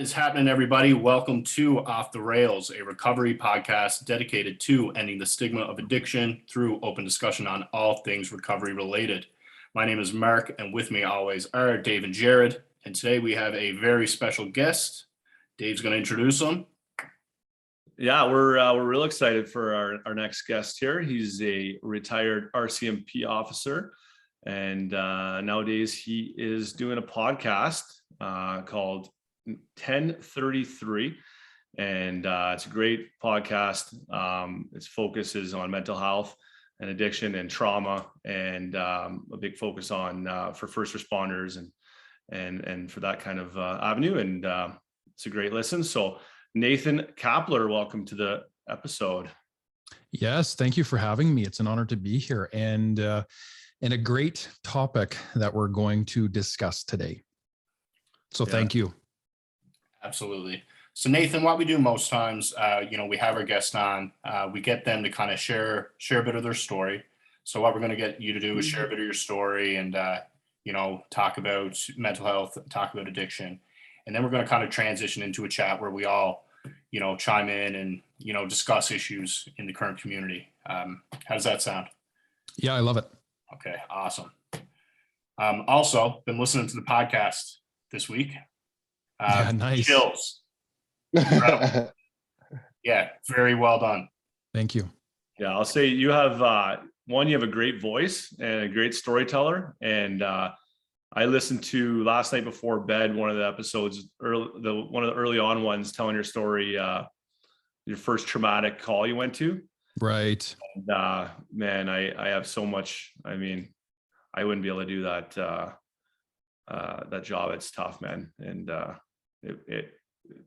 is happening, everybody? Welcome to Off the Rails, a recovery podcast dedicated to ending the stigma of addiction through open discussion on all things recovery related. My name is Mark, and with me always are Dave and Jared. And today we have a very special guest. Dave's going to introduce him. Yeah, we're real excited for our next guest here. He's a retired RCMP officer, and nowadays he is doing a podcast called 1033, and it's a great podcast. Its focus is on mental health and addiction and trauma, and a big focus on for first responders and for that kind of avenue. And it's a great listen. So Nathan Kapler, welcome to the episode. Yes, thank you for having me. It's an honor to be here, and a great topic that we're going to discuss today. So thank you. Absolutely. So Nathan, what we do most times, we have our guest on, we get them to kind of share a bit of their story. So what we're going to get you to do is share a bit of your story and, talk about mental health, talk about addiction. And then we're going to kind of transition into a chat where we all, chime in and, discuss issues in the current community. How does that sound? Yeah, I love it. Okay, awesome. Also, been listening to the podcast this week. Yeah, nice. Chills. Yeah, very well done. Thank you. Yeah, I'll say you have you have a great voice and a great storyteller. And I listened to last night before bed one of the episodes, one of the early on ones, telling your story, your first traumatic call you went to. Right. And, man, I have so much. I mean, I wouldn't be able to do that job. It's tough, man. And it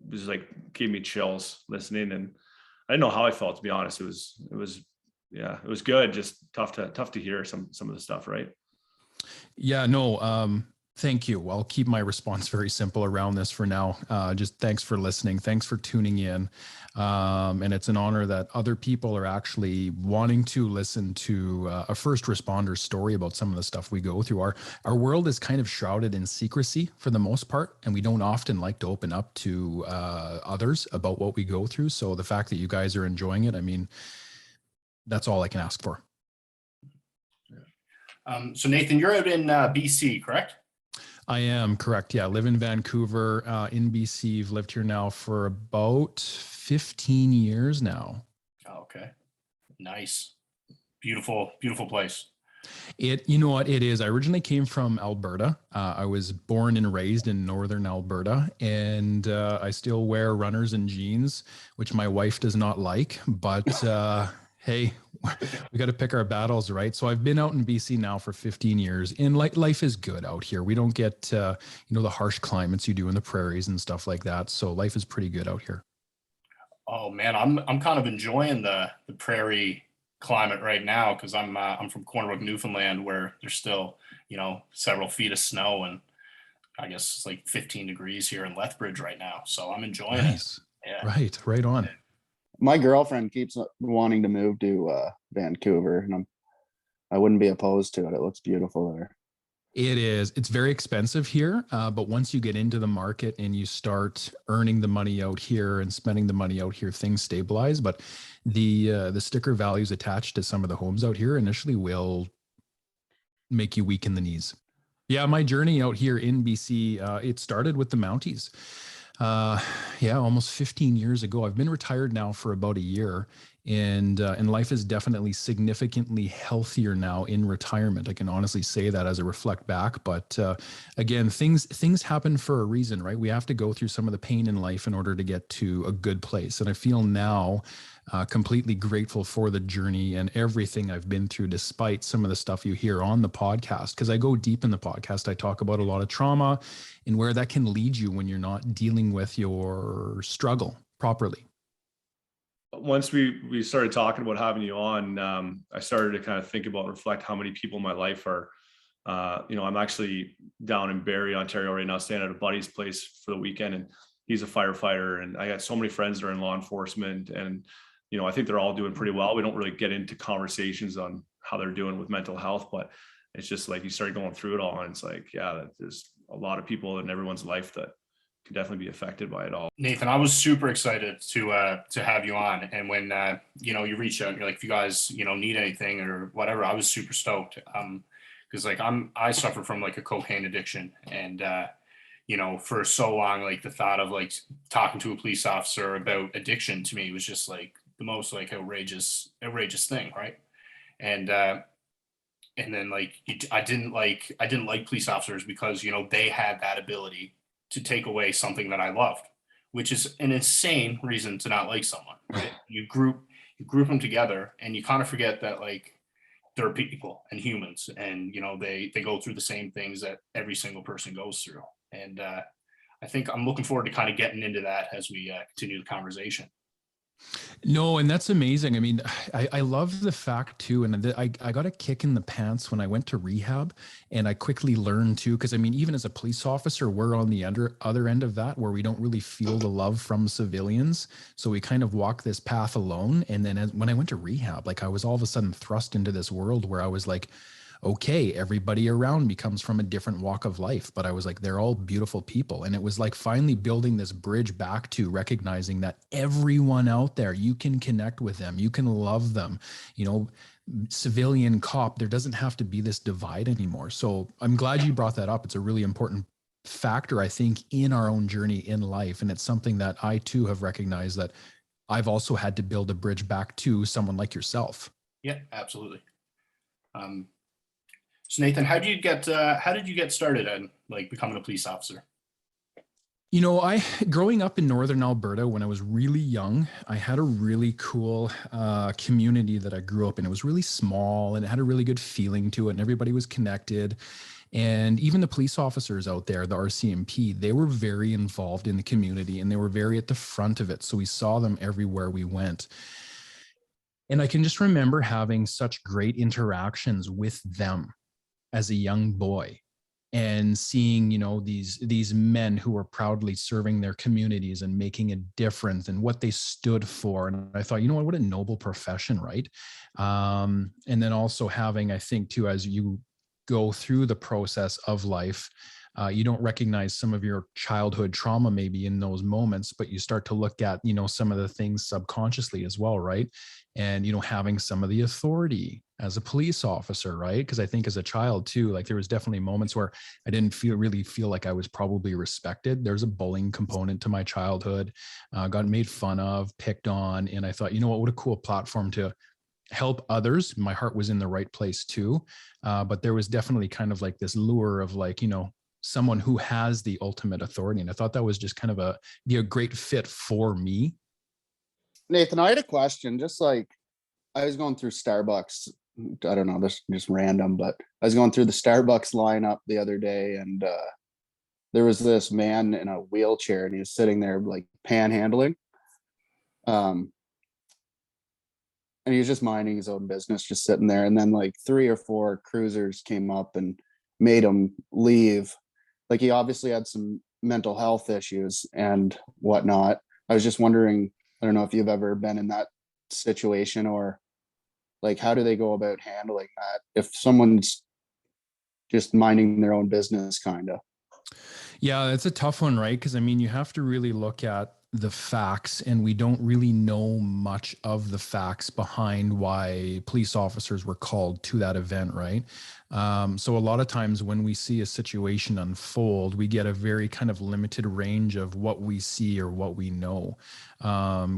was like gave me chills listening, and I didn't know how I felt, to be honest. It was good. Just tough to hear some of the stuff, right? Yeah, no, thank you. I'll keep my response very simple around this for now. Just thanks for listening. Thanks for tuning in. And it's an honor that other people are actually wanting to listen to a first responder story about some of the stuff we go through. Our world is kind of shrouded in secrecy for the most part, and we don't often like to open up to others about what we go through. So the fact that you guys are enjoying it, I mean, that's all I can ask for. So Nathan, you're out in BC, correct? I am correct. Yeah. I live in Vancouver, in BC. I've lived here now for about 15 years now. Oh, okay. Nice. Beautiful, beautiful place. You know what it is? I originally came from Alberta. I was born and raised in northern Alberta, and I still wear runners and jeans, which my wife does not like, but hey, we got to pick our battles, right? So I've been out in BC now for 15 years, and life is good out here. We don't get, the harsh climates you do in the prairies and stuff like that. So life is pretty good out here. Oh man, I'm kind of enjoying the prairie climate right now, because I'm from Corner Brook, Newfoundland, where there's still, several feet of snow, and I guess it's like 15 degrees here in Lethbridge right now. So I'm enjoying it. Yeah. Right on. My girlfriend keeps wanting to move to Vancouver, and I wouldn't be opposed to it. It looks beautiful there. It is. It's very expensive here, but once you get into the market and you start earning the money out here and spending the money out here, things stabilize. But the sticker values attached to some of the homes out here initially will make you weak in the knees. Yeah, my journey out here in BC, it started with the Mounties. Almost 15 years ago. I've been retired now for about a year, and life is definitely significantly healthier now in retirement. I can honestly say that as I reflect back, but again, things happen for a reason, right? We have to go through some of the pain in life in order to get to a good place. And I feel now completely grateful for the journey and everything I've been through, despite some of the stuff you hear on the podcast, because I go deep in the podcast. I talk about a lot of trauma and where that can lead you when you're not dealing with your struggle properly. Once we started talking about having you on, I started to kind of think about and reflect how many people in my life are, I'm actually down in Barrie, Ontario right now, staying at a buddy's place for the weekend, and he's a firefighter, and I got so many friends that are in law enforcement, and I think they're all doing pretty well. We don't really get into conversations on how they're doing with mental health, but it's just like you start going through it all, and it's like, yeah, there's a lot of people in everyone's life that could definitely be affected by it all. Nathan, I was super excited to have you on, and when you reached out and you're like, if you guys need anything or whatever, I was super stoked. Because like I suffer from like a cocaine addiction, and for so long, like the thought of like talking to a police officer about addiction to me was just like the most like outrageous thing, right? And then like I didn't like police officers because they had that ability to take away something that I loved, which is an insane reason to not like someone, right? You group them together and you kind of forget that like they're people and humans, and they go through the same things that every single person goes through. And I think I'm looking forward to kind of getting into that as we continue the conversation. No, and that's amazing. I mean, I love the fact too, and I got a kick in the pants when I went to rehab, and I quickly learned too, because I mean, even as a police officer, we're on the other end of that, where we don't really feel the love from civilians, so we kind of walk this path alone. And then when I went to rehab, like I was all of a sudden thrust into this world where I was like, okay, everybody around me comes from a different walk of life, but I was like, they're all beautiful people. And it was like finally building this bridge back to recognizing that everyone out there, you can connect with them, you can love them, civilian, cop, there doesn't have to be this divide anymore. So I'm glad you brought that up. It's a really important factor, I think, in our own journey in life. And it's something that I too have recognized that I've also had to build a bridge back to someone like yourself. Yeah, absolutely. So Nathan, how did you get started on like becoming a police officer? I growing up in northern Alberta when I was really young, I had a really cool community that I grew up in. It was really small and it had a really good feeling to it, and everybody was connected. And even the police officers out there, the RCMP, they were very involved in the community and they were very at the front of it. So we saw them everywhere we went. And I can just remember having such great interactions with them as a young boy, and seeing these men who were proudly serving their communities and making a difference and what they stood for. And I thought, what a noble profession, right? And then also having, I think too, as you go through the process of life, you don't recognize some of your childhood trauma maybe in those moments, but you start to look at some of the things subconsciously as well, right? And having some of the authority as a police officer, right? Because I think as a child too, like there was definitely moments where I didn't really feel like I was probably respected. There's a bullying component to my childhood, got made fun of, picked on, and I thought, what a cool platform to help others. My heart was in the right place too, but there was definitely kind of like this lure of like, someone who has the ultimate authority, and I thought that was just kind of be a great fit for me. Nathan, I had a question. Just like I was going through Starbucks, I don't know, this is just random, but I was going through the Starbucks lineup the other day, and there was this man in a wheelchair, and he was sitting there like panhandling. And he was just minding his own business, just sitting there. And then like 3 or 4 cruisers came up and made him leave. Like he obviously had some mental health issues and whatnot. I was just wondering, I don't know if you've ever been in that situation, or like how do they go about handling that if someone's just minding their own business, kind of? Yeah, that's a tough one, right? Because I mean, you have to really look at the facts, and we don't really know much of the facts behind why police officers were called to that event, right? So a lot of times when we see a situation unfold, we get a very kind of limited range of what we see or what we know.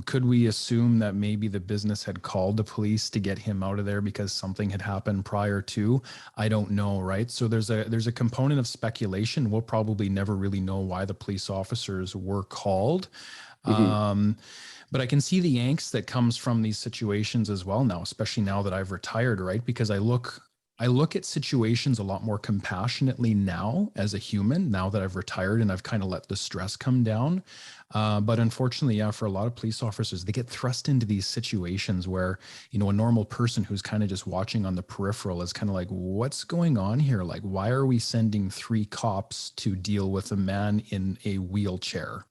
Could we assume that maybe the business had called the police to get him out of there because something had happened prior to? I don't know, right? So there's a component of speculation. We'll probably never really know why the police officers were called. But I can see the angst that comes from these situations as well now, especially now that I've retired, right? Because I look at situations a lot more compassionately now as a human, now that I've retired and I've kind of let the stress come down. But unfortunately, yeah, for a lot of police officers, they get thrust into these situations where, a normal person who's kind of just watching on the peripheral is kind of like, what's going on here? Like, why are we sending 3 cops to deal with a man in a wheelchair?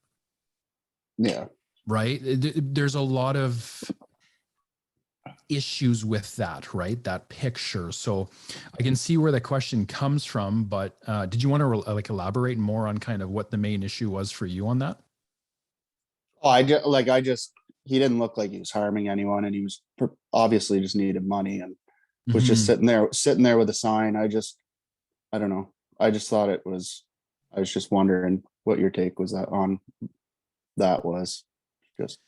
Yeah. Right. There's a lot of issues with that, right? That picture. So I can see where the question comes from, but did you want to like elaborate more on kind of what the main issue was for you on that? Oh, he didn't look like he was harming anyone, and he was obviously just needed money and was just Mhm. sitting there with a sign. I don't know. I just thought it was, I was just wondering what your take was that on that was. Just,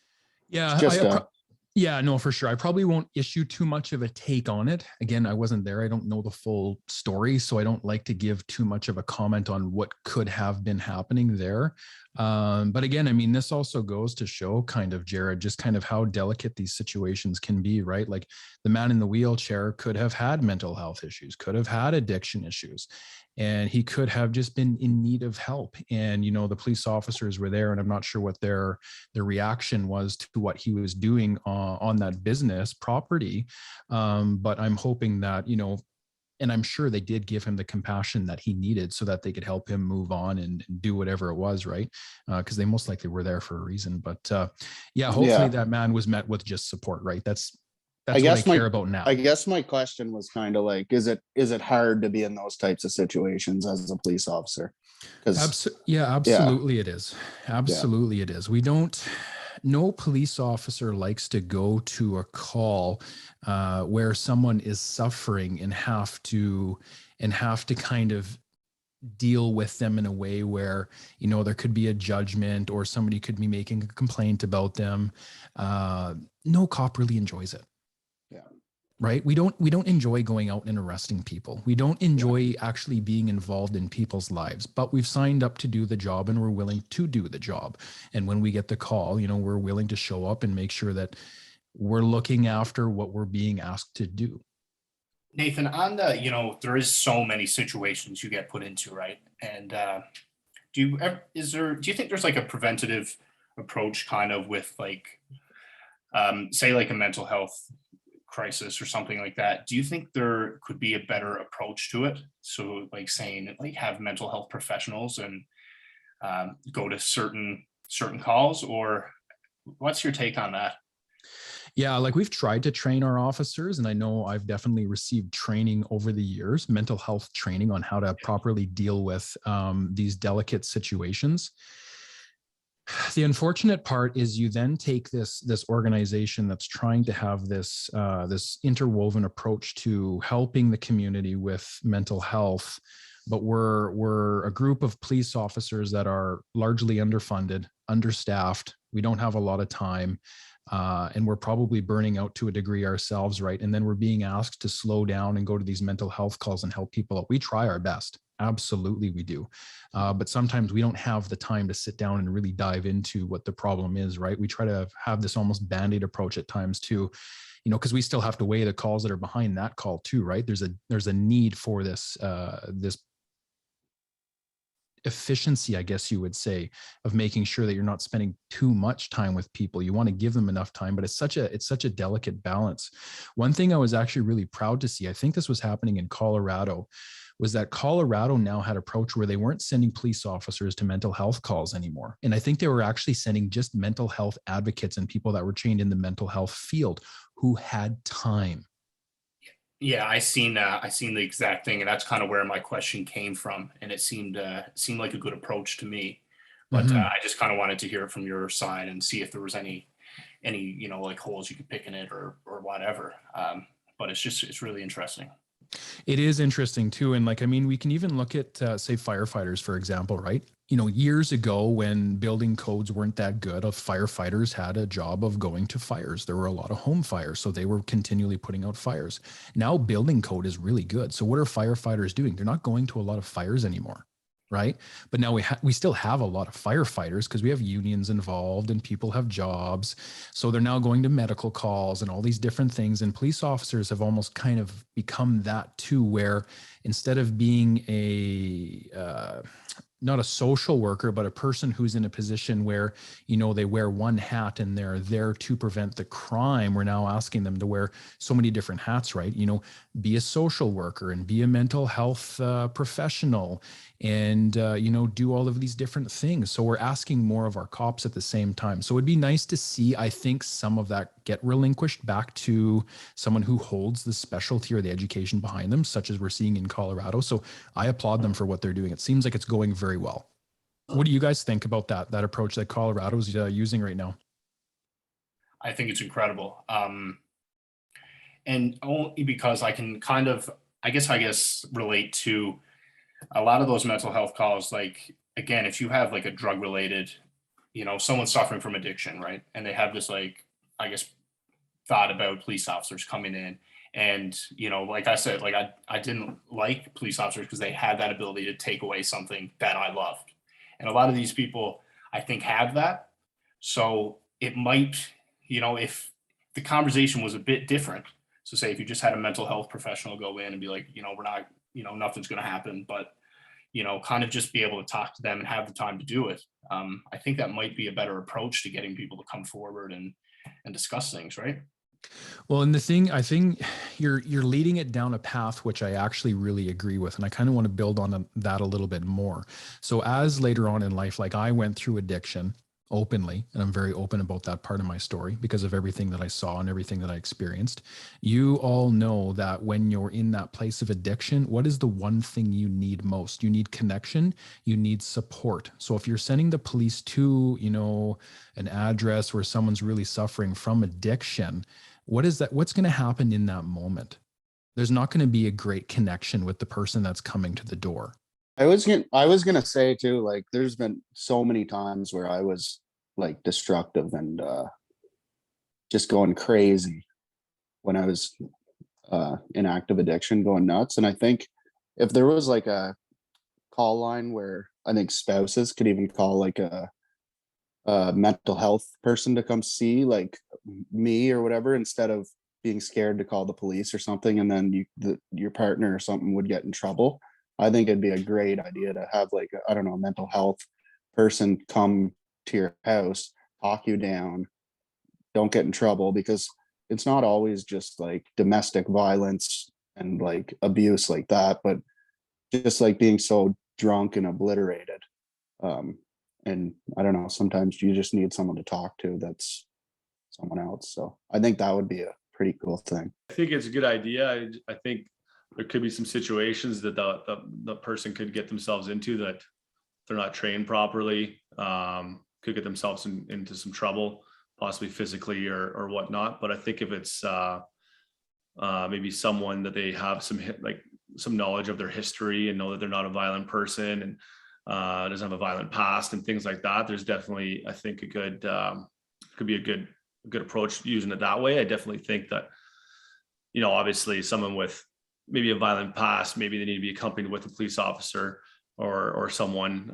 it's Yeah, just a, yeah, no, for sure. I probably won't issue too much of a take on it. Again, I wasn't there. I don't know the full story, so I don't like to give too much of a comment on what could have been happening there. But again, I mean, this also goes to show kind of, Jared, just kind of how delicate these situations can be, right? Like the man in the wheelchair could have had mental health issues, could have had addiction issues, and he could have just been in need of help. And, you know, the police officers were there, and I'm not sure what their reaction was to what he was doing on that business property. But I'm hoping that, you know, and I'm sure they did give him the compassion that he needed so that they could help him move on and do whatever it was, right? Because they most likely were there for a reason. But yeah, hopefully yeah. that man was met with just support, right? That's I what I guess care about now. I guess my question was kind of like, is it hard to be in those types of situations as a police officer? Because Yeah, yeah, absolutely it is. yeah, Absolutely it is. We don't, no police officer likes to go to a call where someone is suffering and have to kind of deal with them in a way where, you know, there could be a judgment or somebody could be making a complaint about them. No cop really enjoys it, yeah, right? We don't enjoy going out and arresting people. We don't yeah, enjoy actually being involved in people's lives, but we've signed up to do the job and we're willing to do the job. And when we get the call, you know, we're willing to show up and make sure that we're looking after what we're being asked to do. Nathan, on the, there is so many situations you get put into, right? And do you think there's like a preventative approach kind of with like, say like a mental health crisis or something like that? Do you think there could be a better approach to it? So like saying like have mental health professionals and go to certain calls, or what's your take on that? Yeah, like we've tried to train our officers, and I know I've definitely received training over the years, mental health training on how to properly deal with these delicate situations. The unfortunate part is you then take this organization that's trying to have this interwoven approach to helping the community with mental health, but we're a group of police officers that are largely underfunded, understaffed. We don't have a lot of time, and we're probably burning out to a degree ourselves, right? And then we're being asked to slow down and go to these mental health calls and help people out. We try our best. Absolutely, we do. But sometimes we don't have the time to sit down and really dive into what the problem is, right? We try to have this almost band-aid approach at times too, you know, because we still have to weigh the calls that are behind that call too, right? There's a need for this efficiency, I guess you would say, of making sure that you're not spending too much time with people. You want to give them enough time, but it's such a delicate balance. One thing I was actually really proud to see, I think this was happening in Colorado, was that Colorado now had an approach where they weren't sending police officers to mental health calls anymore. And I think they were actually sending just mental health advocates and people that were trained in the mental health field who had time. Yeah, I seen the exact thing, and that's kind of where my question came from, and it seemed like a good approach to me. But Mm-hmm. I just kind of wanted to hear it from your side and see if there was any like holes you could pick in it or whatever. But it's really interesting. It is interesting too. And like, I mean, we can even look at, say, firefighters, for example, right? You know, years ago when building codes weren't that good, firefighters had a job of going to fires. There were a lot of home fires, so they were continually putting out fires. Now building code is really good. So what are firefighters doing? They're not going to a lot of fires anymore, right? But now we still have a lot of firefighters because we have unions involved and people have jobs. So they're now going to medical calls and all these different things. And police officers have almost kind of become that too, where instead of being not a social worker, but a person who's in a position where, you know, they wear one hat and they're there to prevent the crime. We're now asking them to wear so many different hats, right? You know, be a social worker and be a mental health professional and, you know, do all of these different things. So we're asking more of our cops at the same time. So it'd be nice to see, I think, some of that get relinquished back to someone who holds the specialty or the education behind them, such as we're seeing in Colorado. So I applaud them for what they're doing. It seems like it's going very well. What do you guys think about that approach that Colorado's using right now? I think it's incredible. And only because I can kind of, I guess relate to a lot of those mental health calls. Like, again, if you have like a drug related, you know, someone suffering from addiction, right? And they have this, like, I guess, thought about police officers coming in. And, you know, like I said, like I didn't like police officers because they had that ability to take away something that I loved. And a lot of these people, I think, have that. So it might, you know, if the conversation was a bit different. So say if you just had a mental health professional go in and be like, you know, we're not, you know, nothing's going to happen, but, you know, kind of just be able to talk to them and have the time to do it. I think that might be a better approach to getting people to come forward and discuss things, right? Well, and the thing, I think you're leading it down a path which I actually really agree with, and I kind of want to build on that a little bit more. So as later on in life, like I went through addiction openly, and I'm very open about that part of my story because of everything that I saw and everything that I experienced. You all know that when you're in that place of addiction, what is the one thing you need most? You need connection, you need support. So if you're sending the police to, you know, an address where someone's really suffering from addiction, what is that? What's going to happen in that moment? There's not going to be a great connection with the person that's coming to the door. I was gonna say too, like there's been so many times where I was like destructive and just going crazy when I was in active addiction, going nuts. And I think if there was like a call line where I think spouses could even call like a mental health person to come see like me or whatever, instead of being scared to call the police or something, and then your partner or something would get in trouble. I think it'd be a great idea to have like I don't know, a mental health person come to your house, talk you down, don't get in trouble, because it's not always just like domestic violence and like abuse like that, but just like being so drunk and obliterated. And I don't know, sometimes you just need someone to talk to that's someone else. So I think that would be a pretty cool thing. I think it's a good idea. I think there could be some situations that the person could get themselves into that they're not trained properly, could get themselves into some trouble, possibly physically or whatnot. But I think if it's maybe someone that they have some knowledge of their history and know that they're not a violent person and doesn't have a violent past and things like that, there's definitely, I think, a good could be a good approach using it that way. I definitely think that, you know, obviously someone with maybe a violent past, maybe they need to be accompanied with a police officer or someone,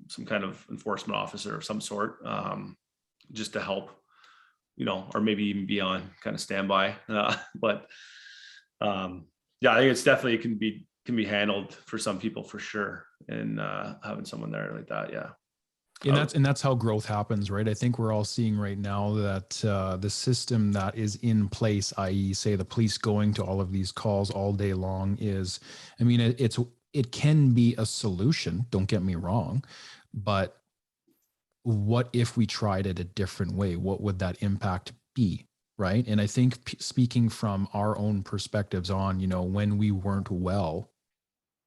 some kind of enforcement officer of some sort, just to help, you know, or maybe even be on kind of standby. But yeah, I think it's definitely can be handled for some people for sure. And having someone there like that, yeah. And that's how growth happens, right? I think we're all seeing right now that the system that is in place, i.e., say the police going to all of these calls all day long, is, I mean, it can be a solution. Don't get me wrong, but what if we tried it a different way? What would that impact be? Right. And I think speaking from our own perspectives on, you know, when we weren't well,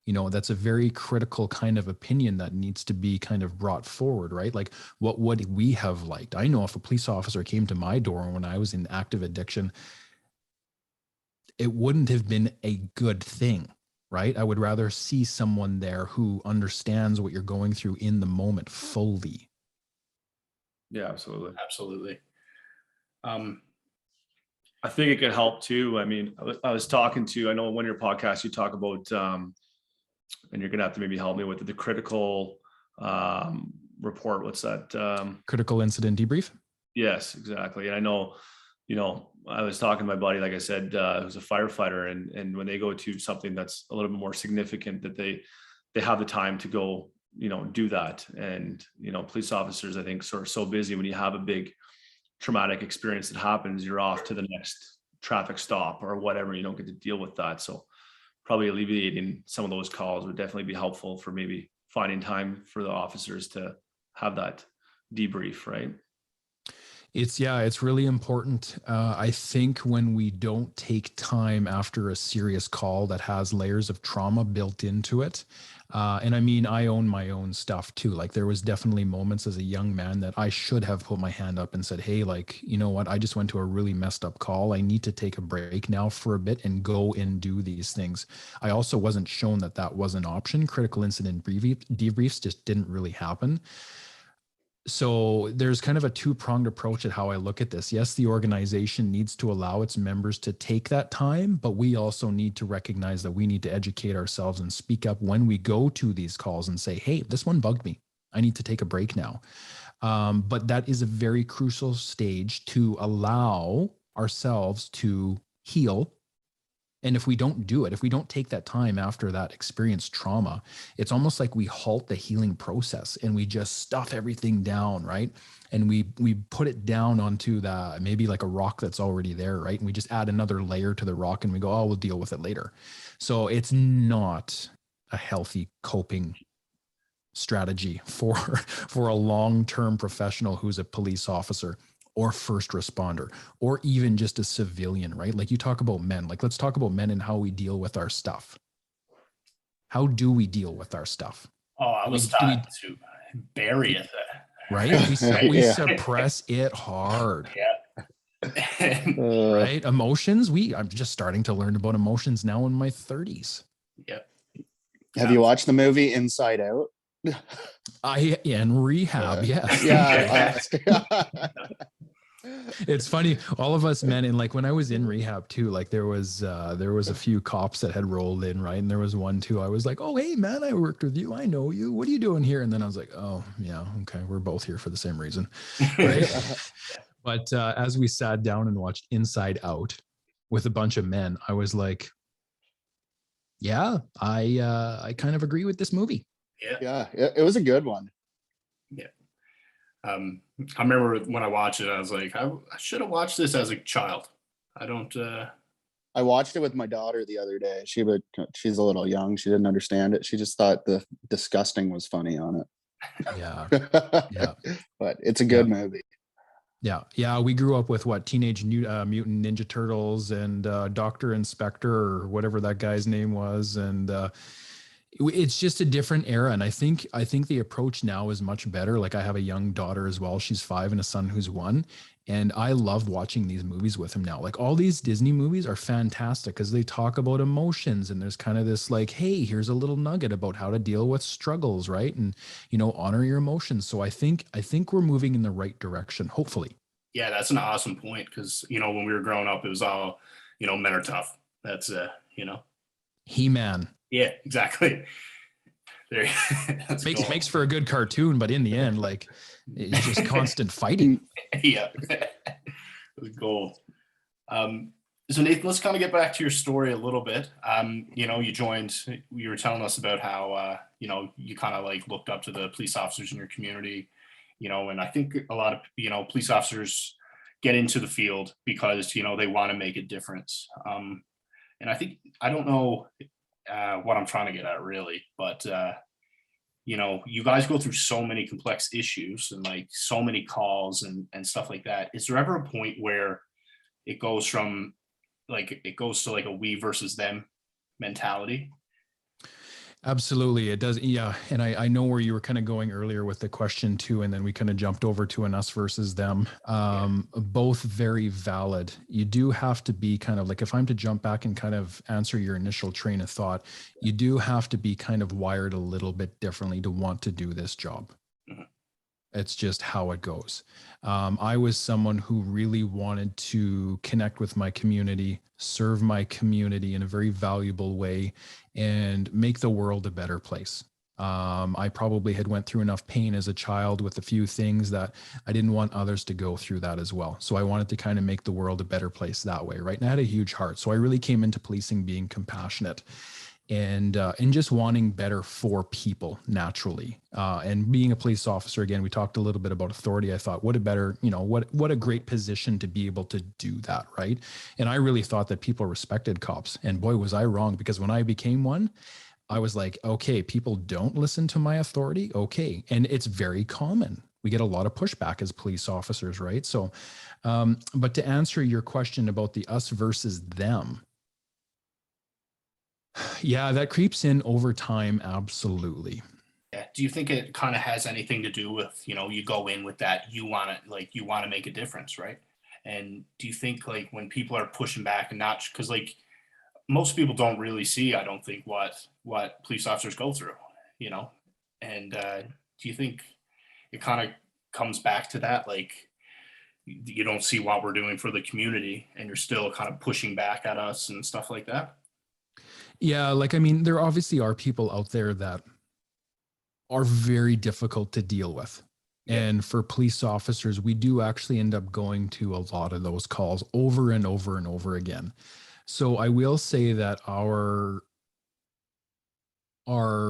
you know, that's a very critical kind of opinion that needs to be kind of brought forward, right? Like, what would we have liked? I know if a police officer came to my door when I was in active addiction, it wouldn't have been a good thing, right? I would rather see someone there who understands what you're going through in the moment fully. Yeah, absolutely. Absolutely. I think it could help too. I mean, I was talking to, I know one of your podcasts you talk about, and you're going to have to maybe help me with the critical report. What's that? Critical incident debrief? Yes, exactly. And I know, you know, I was talking to my buddy, like I said, who's a firefighter, and when they go to something that's a little bit more significant, that they have the time to go do that. And, police officers, I think, sort of so busy when you have a big traumatic experience that happens, you're off to the next traffic stop or whatever. You don't get to deal with that. So probably alleviating some of those calls would definitely be helpful for maybe finding time for the officers to have that debrief, right? It's really important. I think when we don't take time after a serious call that has layers of trauma built into it, and I mean, I own my own stuff too. Like there was definitely moments as a young man that I should have put my hand up and said, hey, like, you know what? I just went to a really messed up call. I need to take a break now for a bit and go and do these things. I also wasn't shown that that was an option. Critical incident debriefs just didn't really happen. So there's kind of a two-pronged approach at how I look at this. Yes, the organization needs to allow its members to take that time, but we also need to recognize that we need to educate ourselves and speak up when we go to these calls and say, hey, this one bugged me. I need to take a break now. But that is a very crucial stage to allow ourselves to heal. And if we don't do it, if we don't take that time after that experienced trauma, it's almost like we halt the healing process and we just stuff everything down, right? And we put it down onto the maybe like a rock that's already there, right? And we just add another layer to the rock and we go, oh, we'll deal with it later. So it's not a healthy coping strategy for a long-term professional who's a police officer or first responder, or even just a civilian, right? Like you talk about men, like let's talk about men and how we deal with our stuff. How do we deal with our stuff? Oh, I was taught to bury it. Right? We suppress it hard. Yeah. Right? Emotions. I'm just starting to learn about emotions now in my 30s. Yep. Have you watched the movie Inside Out? In rehab, yes. Yeah. It's funny, all of us men, and like when I was in rehab too, like there was a few cops that had rolled in, right? And there was one too. I was like, oh hey man, I worked with you, I know you, what are you doing here? And then I was like, oh yeah, okay, we're both here for the same reason, right? But as we sat down and watched Inside Out with a bunch of men, I was like, yeah, I kind of agree with this movie. Yeah, it was a good one. Yeah. I remember when I watched it, I was like, I should have watched this as a child. I watched it with my daughter the other day. She's a little young. She didn't understand it. She just thought the disgusting was funny on it. Yeah. Yeah. But it's a good movie. Yeah. We grew up with Teenage Mutant Ninja Turtles and Dr. Inspector or whatever that guy's name was. And it's just a different era. And I think the approach now is much better. Like I have a young daughter as well. She's 5 and a son who's 1. And I love watching these movies with him now. Like all these Disney movies are fantastic because they talk about emotions and there's kind of this like, hey, here's a little nugget about how to deal with struggles, right? And, honor your emotions. So I think we're moving in the right direction, hopefully. Yeah, that's an awesome point because, when we were growing up, it was all, men are tough. That's, He-Man. Yeah, exactly. There makes for a good cartoon, but in the end, like it's just constant fighting. Yeah, gold. So Nathan, let's kind of get back to your story a little bit. You were telling us about how you kind of like looked up to the police officers in your community, and I think a lot of police officers get into the field because they want to make a difference. And I don't know what I'm trying to get at really, but you guys go through so many complex issues and like so many calls and stuff like that. Is there ever a point where it goes to like a we versus them mentality? Absolutely. It does. Yeah. And I know where you were kind of going earlier with the question too. And then we kind of jumped over to an us versus them. Both very valid. You do have to be kind of like, if I'm to jump back and kind of answer your initial train of thought, you do have to be kind of wired a little bit differently to want to do this job. Mm-hmm. It's just how it goes. I was someone who really wanted to connect with my community, serve my community in a very valuable way, and make the world a better place. I probably had went through enough pain as a child with a few things that I didn't want others to go through that as well. So I wanted to kind of make the world a better place that way, right? And I had a huge heart. So I really came into policing being compassionate. and just wanting better for people naturally. And being a police officer, again, we talked a little bit about authority. I thought, what a better, what a great position to be able to do that, right? And I really thought that people respected cops. And boy, was I wrong, because when I became one, I was like, okay, people don't listen to my authority. Okay. And it's very common. We get a lot of pushback as police officers, right? So, but to answer your question about the us versus them, yeah, that creeps in over time. Absolutely. Yeah. Do you think it kind of has anything to do with, you go in with that, you want to make a difference, right? And do you think like when people are pushing back and not, because like most people don't really see, I don't think, what police officers go through, and do you think it kind of comes back to that, like you don't see what we're doing for the community and you're still kind of pushing back at us and stuff like that? Yeah, like, I mean, there obviously are people out there that are very difficult to deal with. Yeah. And for police officers, we do actually end up going to a lot of those calls over and over and over again. So I will say that our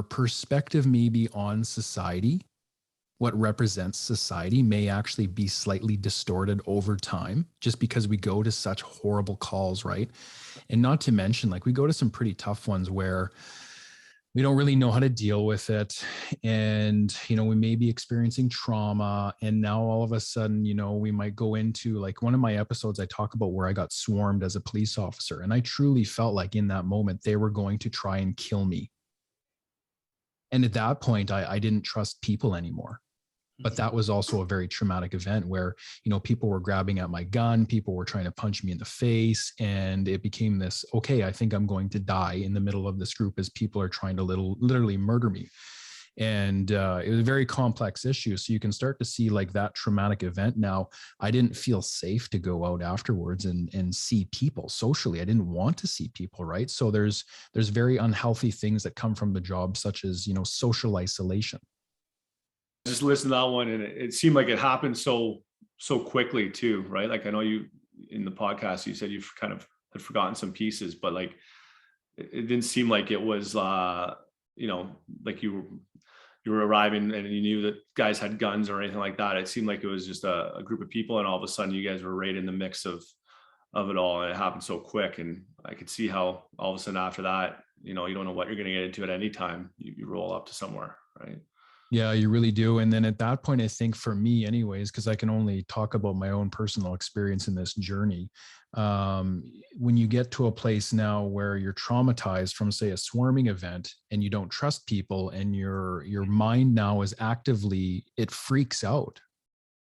perspective maybe on society, what represents society, may actually be slightly distorted over time, just because we go to such horrible calls, right? And not to mention, like, we go to some pretty tough ones where we don't really know how to deal with it. And, we may be experiencing trauma. And now all of a sudden, we might go into, like, one of my episodes, I talk about where I got swarmed as a police officer. And I truly felt like in that moment, they were going to try and kill me. And at that point, I didn't trust people anymore. But that was also a very traumatic event where, people were grabbing at my gun, people were trying to punch me in the face, and it became this, okay, I think I'm going to die in the middle of this group as people are trying to literally murder me. And it was a very complex issue. So you can start to see like that traumatic event. Now, I didn't feel safe to go out afterwards and see people socially. I didn't want to see people, right? So there's very unhealthy things that come from the job, such as, social isolation. Just listen to that one, and it seemed like it happened so quickly too, right? Like, I know you, in the podcast, you said you've kind of had forgotten some pieces, but like it didn't seem like it was like you were arriving and you knew that guys had guns or anything like that. It seemed like it was just a group of people, and all of a sudden you guys were right in the mix of it all, and it happened so quick. And I could see how all of a sudden after that, you don't know what you're going to get into at any time. You roll up to somewhere, right? Yeah, you really do. And then at that point, I think for me anyways, because I can only talk about my own personal experience in this journey. When you get to a place now where you're traumatized from, say, a swarming event, and you don't trust people, and your mind now is actively, it freaks out.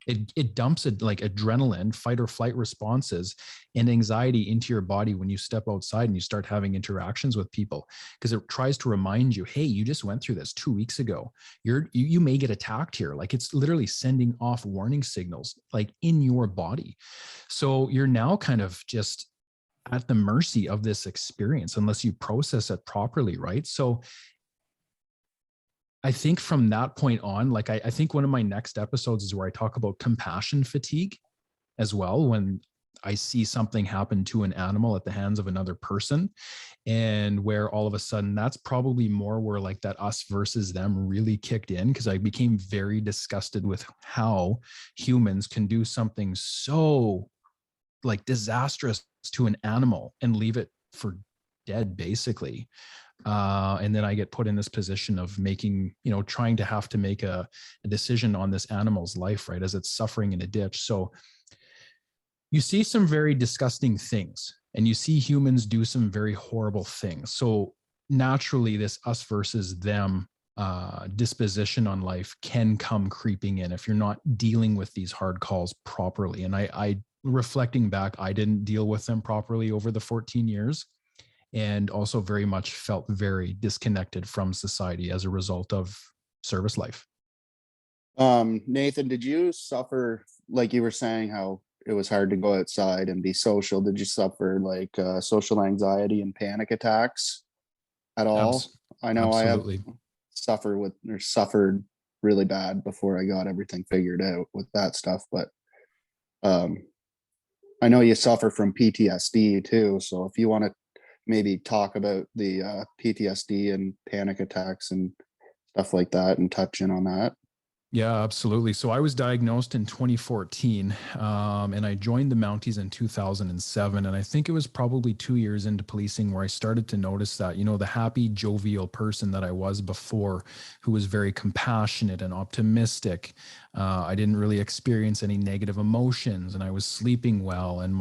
It dumps it like adrenaline, fight or flight responses, and anxiety into your body when you step outside and you start having interactions with people, because it tries to remind you, hey, you just went through this 2 weeks ago. You may get attacked here. Like, it's literally sending off warning signals like in your body. So you're now kind of just at the mercy of this experience unless you process it properly, right? So I think from that point on, like, I think one of my next episodes is where I talk about compassion fatigue as well, when I see something happen to an animal at the hands of another person, and where all of a sudden that's probably more where like that us versus them really kicked in, because I became very disgusted with how humans can do something so like disastrous to an animal and leave it for dead, basically. And then I get put in this position of making, trying to have to make a decision on this animal's life, right, as it's suffering in a ditch. So you see some very disgusting things, and you see humans do some very horrible things. So naturally, this us versus them disposition on life can come creeping in if you're not dealing with these hard calls properly. And I reflecting back, I didn't deal with them properly over the 14 years. And also very much felt very disconnected from society as a result of service life. Nathan, did you suffer, like you were saying, how it was hard to go outside and be social? Did you suffer like social anxiety and panic attacks at all? I know Absolutely. I have suffered really bad before I got everything figured out with that stuff, but I know you suffer from PTSD too. So if you want to maybe talk about the PTSD and panic attacks and stuff like that and touch in on that. Yeah, absolutely. So I was diagnosed in 2014, and I joined the Mounties in 2007. And I think it was probably 2 years into policing where I started to notice that, you know, the happy, jovial person that I was before, who was very compassionate and optimistic. I didn't really experience any negative emotions, and I was sleeping well, and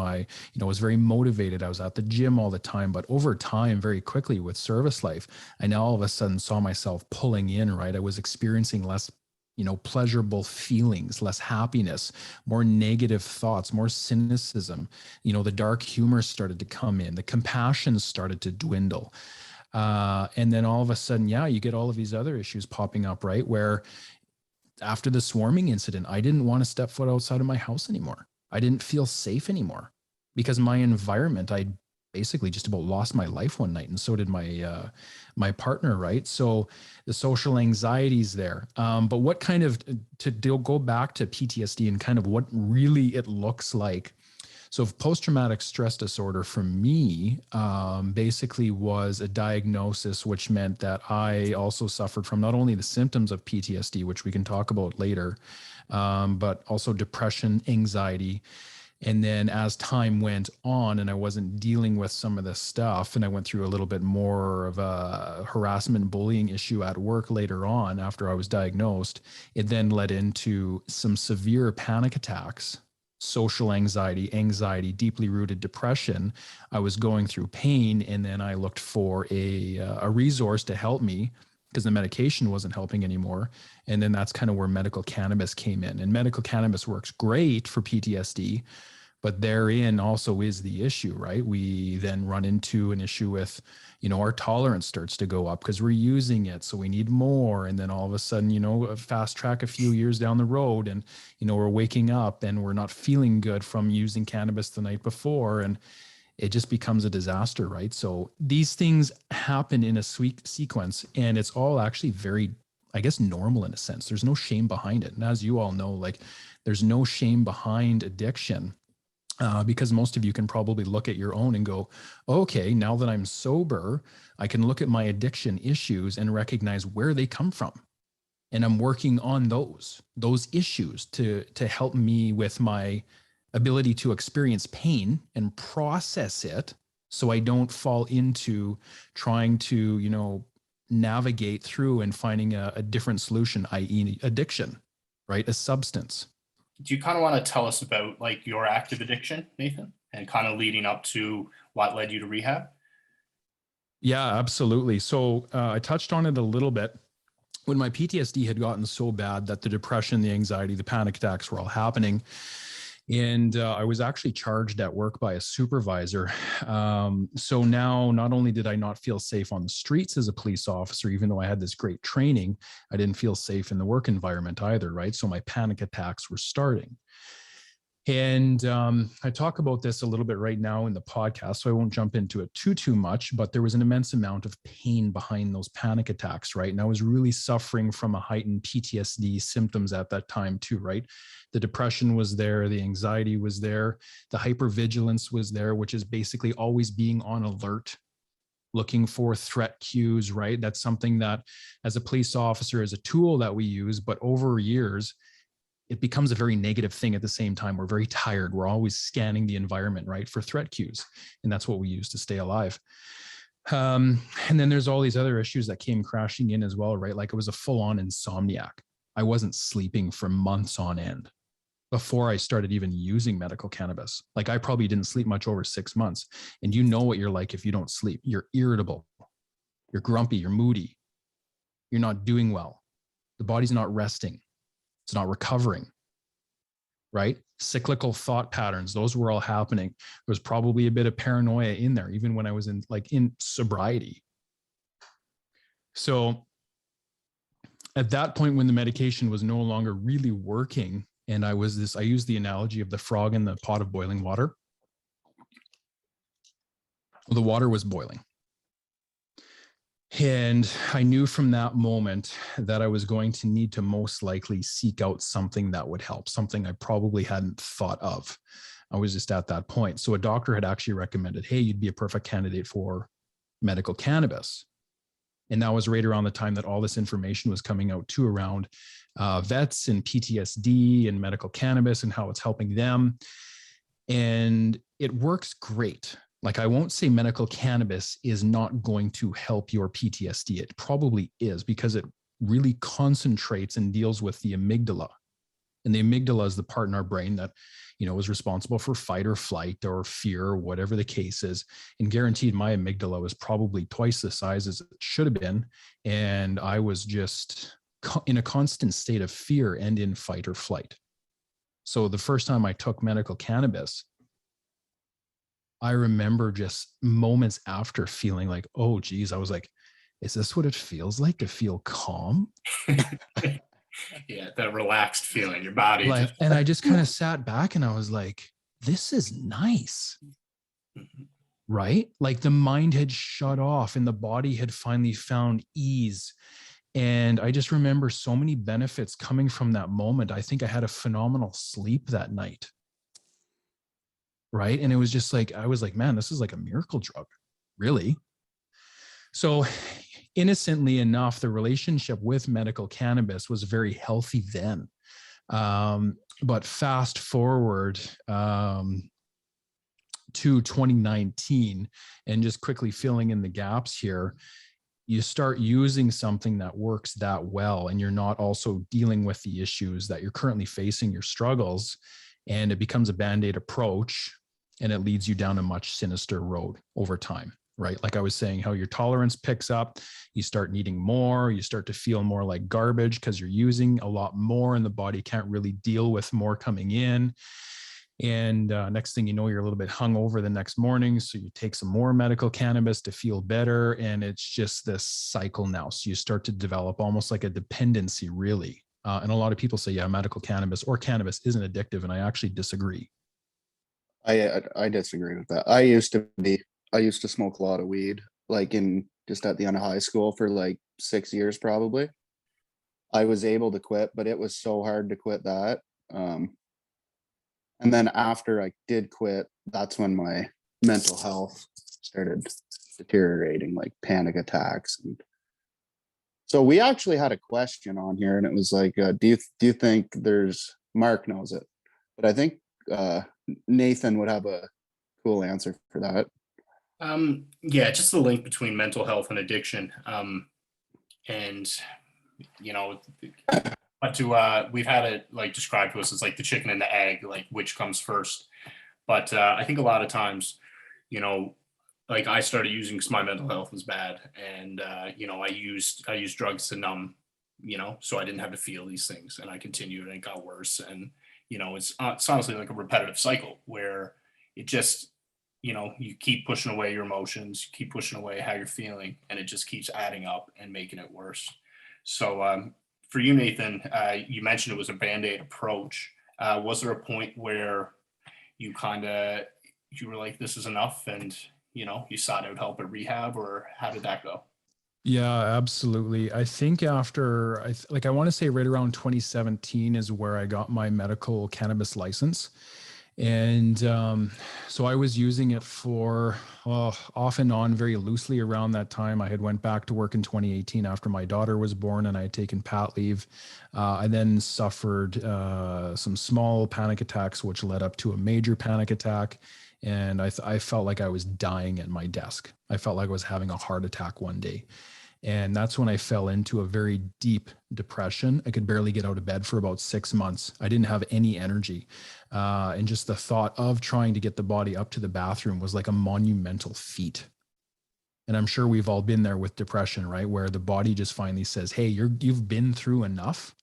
was very motivated. I was at the gym all the time. But over time, very quickly with service life, I now all of a sudden saw myself pulling in, right? I was experiencing less pleasurable feelings, less happiness, more negative thoughts, more cynicism. The dark humor started to come in, the compassion started to dwindle. And then all of a sudden, you get all of these other issues popping up, right? Where after the swarming incident, I didn't want to step foot outside of my house anymore. I didn't feel safe anymore because my environment, I basically just about lost my life one night, and so did my partner, right? So the social anxieties there. But what kind of, to go back to PTSD and kind of what really it looks like. So post-traumatic stress disorder for me basically was a diagnosis, which meant that I also suffered from not only the symptoms of PTSD, which we can talk about later, but also depression, anxiety. And then as time went on and I wasn't dealing with some of this stuff, and I went through a little bit more of a harassment, bullying issue at work later on after I was diagnosed, it then led into some severe panic attacks, social anxiety, deeply rooted depression. I was going through pain, and then I looked for a resource to help me because the medication wasn't helping anymore. And then that's kind of where medical cannabis came in. And medical cannabis works great for PTSD, but therein also is the issue, right? We then run into an issue with, our tolerance starts to go up because we're using it. So we need more. And then all of a sudden, fast track a few years down the road, and, we're waking up and we're not feeling good from using cannabis the night before. And it just becomes a disaster, right? So these things happen in a sequence, and it's all actually very, I guess, normal in a sense. There's no shame behind it. And as you all know, there's no shame behind addiction, because most of you can probably look at your own and go, okay, now that I'm sober, I can look at my addiction issues and recognize where they come from. And I'm working on those issues to help me with my ability to experience pain and process it, so I don't fall into trying to, navigate through and finding a different solution, i.e. addiction, right? A substance. Do you kind of want to tell us about your active addiction, Nathan, and kind of leading up to what led you to rehab? Yeah, absolutely. So I touched on it a little bit. When my PTSD had gotten so bad that the depression, the anxiety, the panic attacks were all happening, and I was actually charged at work by a supervisor. So now not only did I not feel safe on the streets as a police officer, even though I had this great training, I didn't feel safe in the work environment either, right? So my panic attacks were starting. And I talk about this a little bit right now in the podcast, so I won't jump into it too much, but there was an immense amount of pain behind those panic attacks, right? And I was really suffering from a heightened PTSD symptoms at that time too, right? The depression was there, the anxiety was there, the hypervigilance was there, which is basically always being on alert, looking for threat cues, right? That's something that as a police officer is a tool that we use, but over years, it becomes a very negative thing at the same time. We're very tired. We're always scanning the environment, right, for threat cues. And that's what we use to stay alive. And then there's all these other issues that came crashing in as well, right? Like it was a full-on insomniac. I wasn't sleeping for months on end before I started even using medical cannabis. Like I probably didn't sleep much over 6 months. And you know what you're like if you don't sleep. You're irritable. You're grumpy. You're moody. You're not doing well. The body's not resting. It's not recovering, right? Cyclical thought patterns, those were all happening. There was probably a bit of paranoia in there, even when I was in sobriety. So at that point, when the medication was no longer really working, and I used the analogy of the frog in the pot of boiling water. The water was boiling. And I knew from that moment that I was going to need to most likely seek out something that would help, something I probably hadn't thought of. I was just at that point. So a doctor had actually recommended, hey, you'd be a perfect candidate for medical cannabis. And that was right around the time that all this information was coming out too, around vets and PTSD and medical cannabis and how it's helping them. And it works great. Like, I won't say medical cannabis is not going to help your PTSD. It probably is, because it really concentrates and deals with the amygdala. And the amygdala is the part in our brain that, is responsible for fight or flight or fear, or whatever the case is. And guaranteed, my amygdala was probably twice the size as it should have been. And I was just in a constant state of fear and in fight or flight. So the first time I took medical cannabis, I remember just moments after feeling like, oh, geez, I was like, is this what it feels like to feel calm? Yeah, that relaxed feeling, your body. Like, and I just kind of sat back and I was like, this is nice. Right? Like, the mind had shut off and the body had finally found ease. And I just remember so many benefits coming from that moment. I think I had a phenomenal sleep that night. Right. And it was just like, I was like, man, this is like a miracle drug, really. So innocently enough, the relationship with medical cannabis was very healthy then. But fast forward to 2019, and just quickly filling in the gaps here, you start using something that works that well, and you're not also dealing with the issues that you're currently facing, your struggles, and it becomes a Band-Aid approach, and it leads you down a much sinister road over time, right? Like I was saying, how your tolerance picks up, you start needing more, you start to feel more like garbage because you're using a lot more and the body can't really deal with more coming in. And next thing you know, you're a little bit hungover the next morning. So you take some more medical cannabis to feel better. And it's just this cycle now. So you start to develop almost like a dependency, really. And a lot of people say, yeah, medical cannabis or cannabis isn't addictive. And I actually disagree. I disagree with that. I used to smoke a lot of weed, like just at the end of high school for like 6 years, probably. I was able to quit, but it was so hard to quit that. And then after I did quit, that's when my mental health started deteriorating, like panic attacks. And so we actually had a question on here, and it was like, do you think Mark knows it, but I think Nathan would have a cool answer for that. Yeah, just the link between mental health and addiction. And but we've had it like described to us as like the chicken and the egg, like which comes first. But I think a lot of times, like I started using because my mental health was bad, and I used drugs to numb, so I didn't have to feel these things, and I continued, and it got worse, and it's honestly like a repetitive cycle where it just, you keep pushing away your emotions, you keep pushing away how you're feeling, and it just keeps adding up and making it worse. So for you, Nathan, you mentioned it was a Band-Aid approach. Was there a point where you were like, this is enough, and you sought out help at rehab, or how did that go? Yeah, absolutely. I think after I want to say right around 2017 is where I got my medical cannabis license. And so I was using it for off and on very loosely around that time. I had went back to work in 2018 after my daughter was born, and I had taken pat leave. I then suffered some small panic attacks, which led up to a major panic attack. And I felt like I was dying at my desk. I felt like I was having a heart attack one day. And that's when I fell into a very deep depression. I could barely get out of bed for about 6 months. I didn't have any energy. And just the thought of trying to get the body up to the bathroom was like a monumental feat. And I'm sure we've all been there with depression, right? Where the body just finally says, hey, you've been through enough.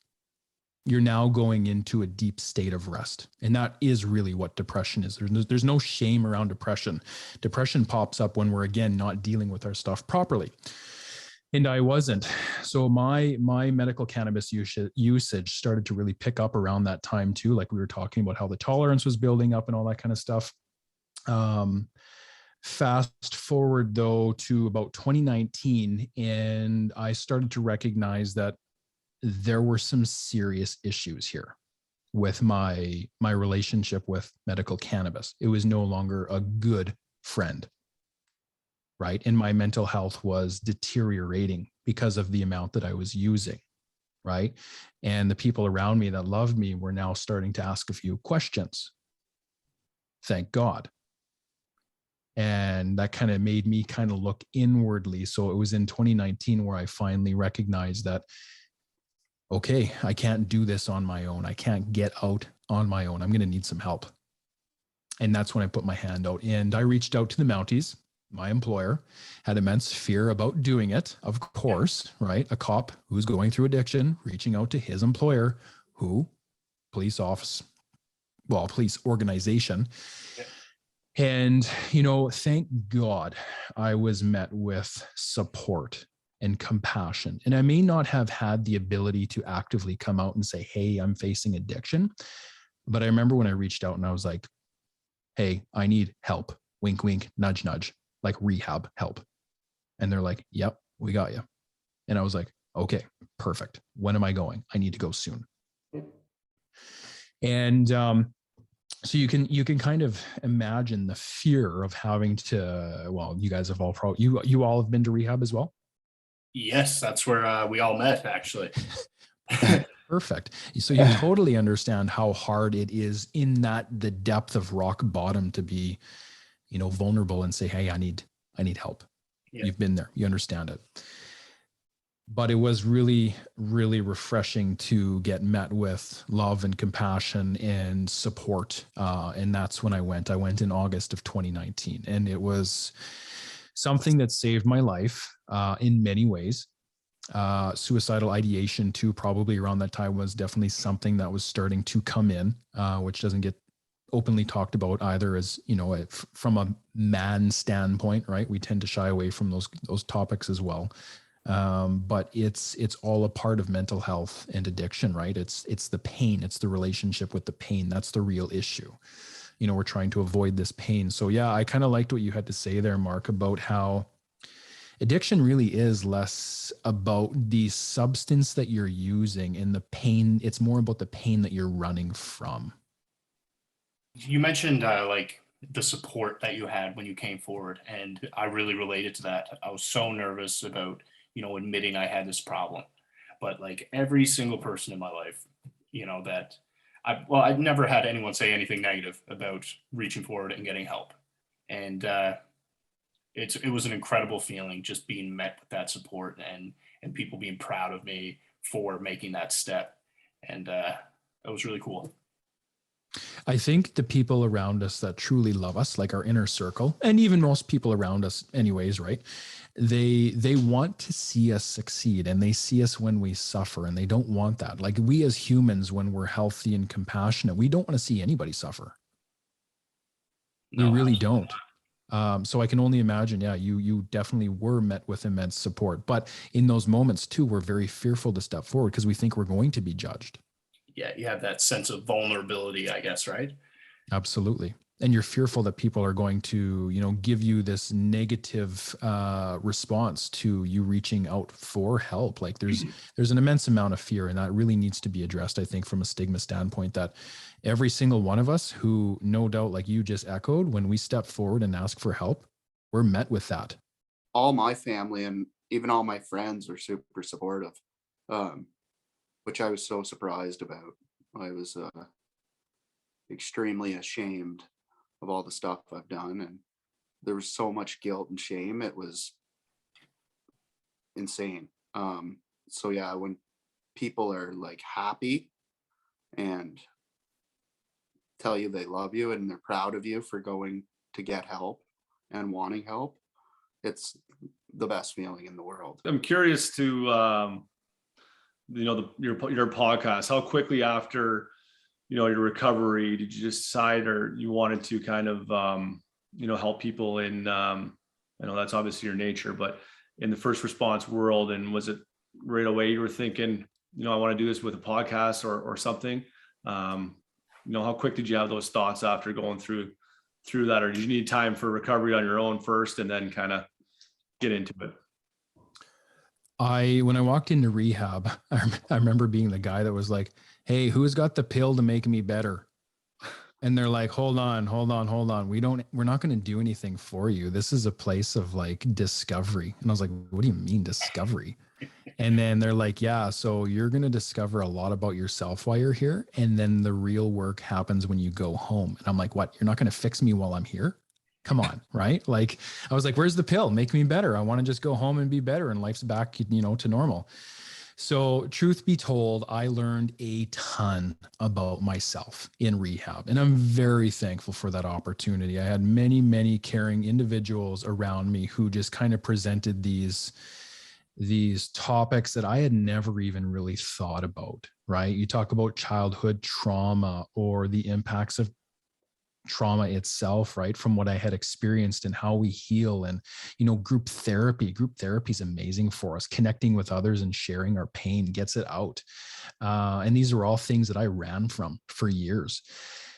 You're now going into a deep state of rest. And that is really what depression is. There's no shame around depression. Depression pops up when we're, again, not dealing with our stuff properly. And I wasn't. So my medical cannabis usage started to really pick up around that time too. Like we were talking about how the tolerance was building up and all that kind of stuff. Fast forward though to about 2019, and I started to recognize that there were some serious issues here with my relationship with medical cannabis. It was no longer a good friend. right? And my mental health was deteriorating because of the amount that I was using, right? And the people around me that loved me were now starting to ask a few questions. Thank God. And that kind of made me kind of look inwardly. So it was in 2019 where I finally recognized that, okay, I can't do this on my own. I can't get out on my own. I'm going to need some help. And that's when I put my hand out, and I reached out to the Mounties. My employer had immense fear about doing it, of course, right? A cop who's going through addiction, reaching out to his employer, who police organization. Yeah. And, thank God I was met with support and compassion. And I may not have had the ability to actively come out and say, hey, I'm facing addiction. But I remember when I reached out and I was like, hey, I need help. Wink, wink, nudge, nudge, like rehab help. And they're like, yep, we got you. And I was like, okay, perfect. When am I going? I need to go soon. And so you can kind of imagine the fear of having to, well, you guys have all you all have been to rehab as well? Yes, that's where we all met, actually. Perfect. So you totally understand how hard it is in the depth of rock bottom to be, vulnerable and say, hey, I need help. Yeah. You've been there. You understand it. But it was really, really refreshing to get met with love and compassion and support. And that's when I went in August of 2019. And it was something that saved my life in many ways. Suicidal ideation too, probably around that time, was definitely something that was starting to come in, which doesn't get openly talked about either, as from a man standpoint, right? We tend to shy away from those topics as well. But it's all a part of mental health and addiction, right? It's the pain, it's the relationship with the pain. That's the real issue. We're trying to avoid this pain. So yeah, I kind of liked what you had to say there, Mark, about how addiction really is less about the substance that you're using and the pain. It's more about the pain that you're running from. You mentioned like the support that you had when you came forward, and I really related to that. I was so nervous about, admitting I had this problem, but like every single person in my life, that I've never had anyone say anything negative about reaching forward and getting help. And it was an incredible feeling just being met with that support and people being proud of me for making that step. And it was really cool. I think the people around us that truly love us, like our inner circle, and even most people around us anyways, right? They want to see us succeed, and they see us when we suffer, and they don't want that. Like, we as humans, when we're healthy and compassionate, we don't want to see anybody suffer. No, we really don't. So I can only imagine, yeah, you definitely were met with immense support. But in those moments too, we're very fearful to step forward because we think we're going to be judged. Yeah, you have that sense of vulnerability, I guess, right? Absolutely. And you're fearful that people are going to, give you this negative response to you reaching out for help. Like there's an immense amount of fear, and that really needs to be addressed, I think, from a stigma standpoint, that every single one of us who, no doubt, like you just echoed, when we step forward and ask for help, we're met with that. All my family and even all my friends were super supportive, which I was so surprised about. I was extremely ashamed of all the stuff I've done, and there was so much guilt and shame. It was insane. So yeah, when people are like happy and tell you they love you and they're proud of you for going to get help and wanting help, it's the best feeling in the world. I'm curious to your podcast, how quickly after your recovery did you decide, or you wanted to kind of help people in I know that's obviously your nature, but in the first response world? And was it right away you were thinking, I want to do this with a podcast or something? How quick did you have those thoughts after going through that, or did you need time for recovery on your own first and then kind of get into it? When I walked into rehab, I remember being the guy that was like, hey, who's got the pill to make me better? And they're like, hold on. We're not going to do anything for you. This is a place of like discovery. And I was like, what do you mean discovery? And then they're like, yeah, so you're going to discover a lot about yourself while you're here. And then the real work happens when you go home. And I'm like, what? You're not going to fix me while I'm here? Come on. Right. Like, I was like, where's the pill? Make me better. I want to just go home and be better. And life's back, to normal. So truth be told, I learned a ton about myself in rehab, and I'm very thankful for that opportunity. I had many, many caring individuals around me who just kind of presented these topics that I had never even really thought about, right? You talk about childhood trauma or the impacts of trauma itself, right? From what I had experienced and how we heal, and, group therapy is amazing for us. Connecting with others and sharing our pain gets it out. And these are all things that I ran from for years.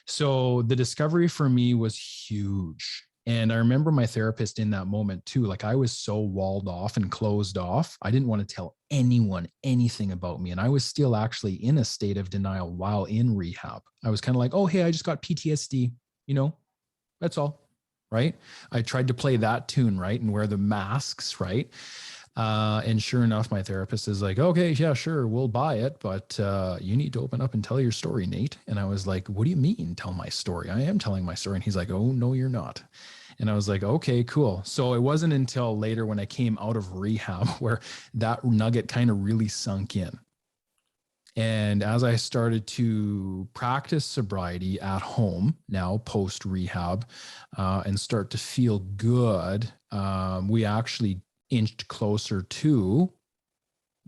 So the discovery for me was huge. And I remember my therapist in that moment too. Like, I was so walled off and closed off. I didn't want to tell anyone anything about me. And I was still actually in a state of denial while in rehab. I was kind of like, oh, hey, I just got PTSD. That's all, right? I tried to play that tune, right? And wear the masks, right? And sure enough, my therapist is like, okay, yeah, sure, we'll buy it, but you need to open up and tell your story, Nate. And I was like, what do you mean tell my story? I am telling my story. And he's like, oh, no, you're not. And I was like, okay, cool. So it wasn't until later when I came out of rehab where that nugget kind of really sunk in. And as I started to practice sobriety at home now post rehab and start to feel good, we actually inched closer to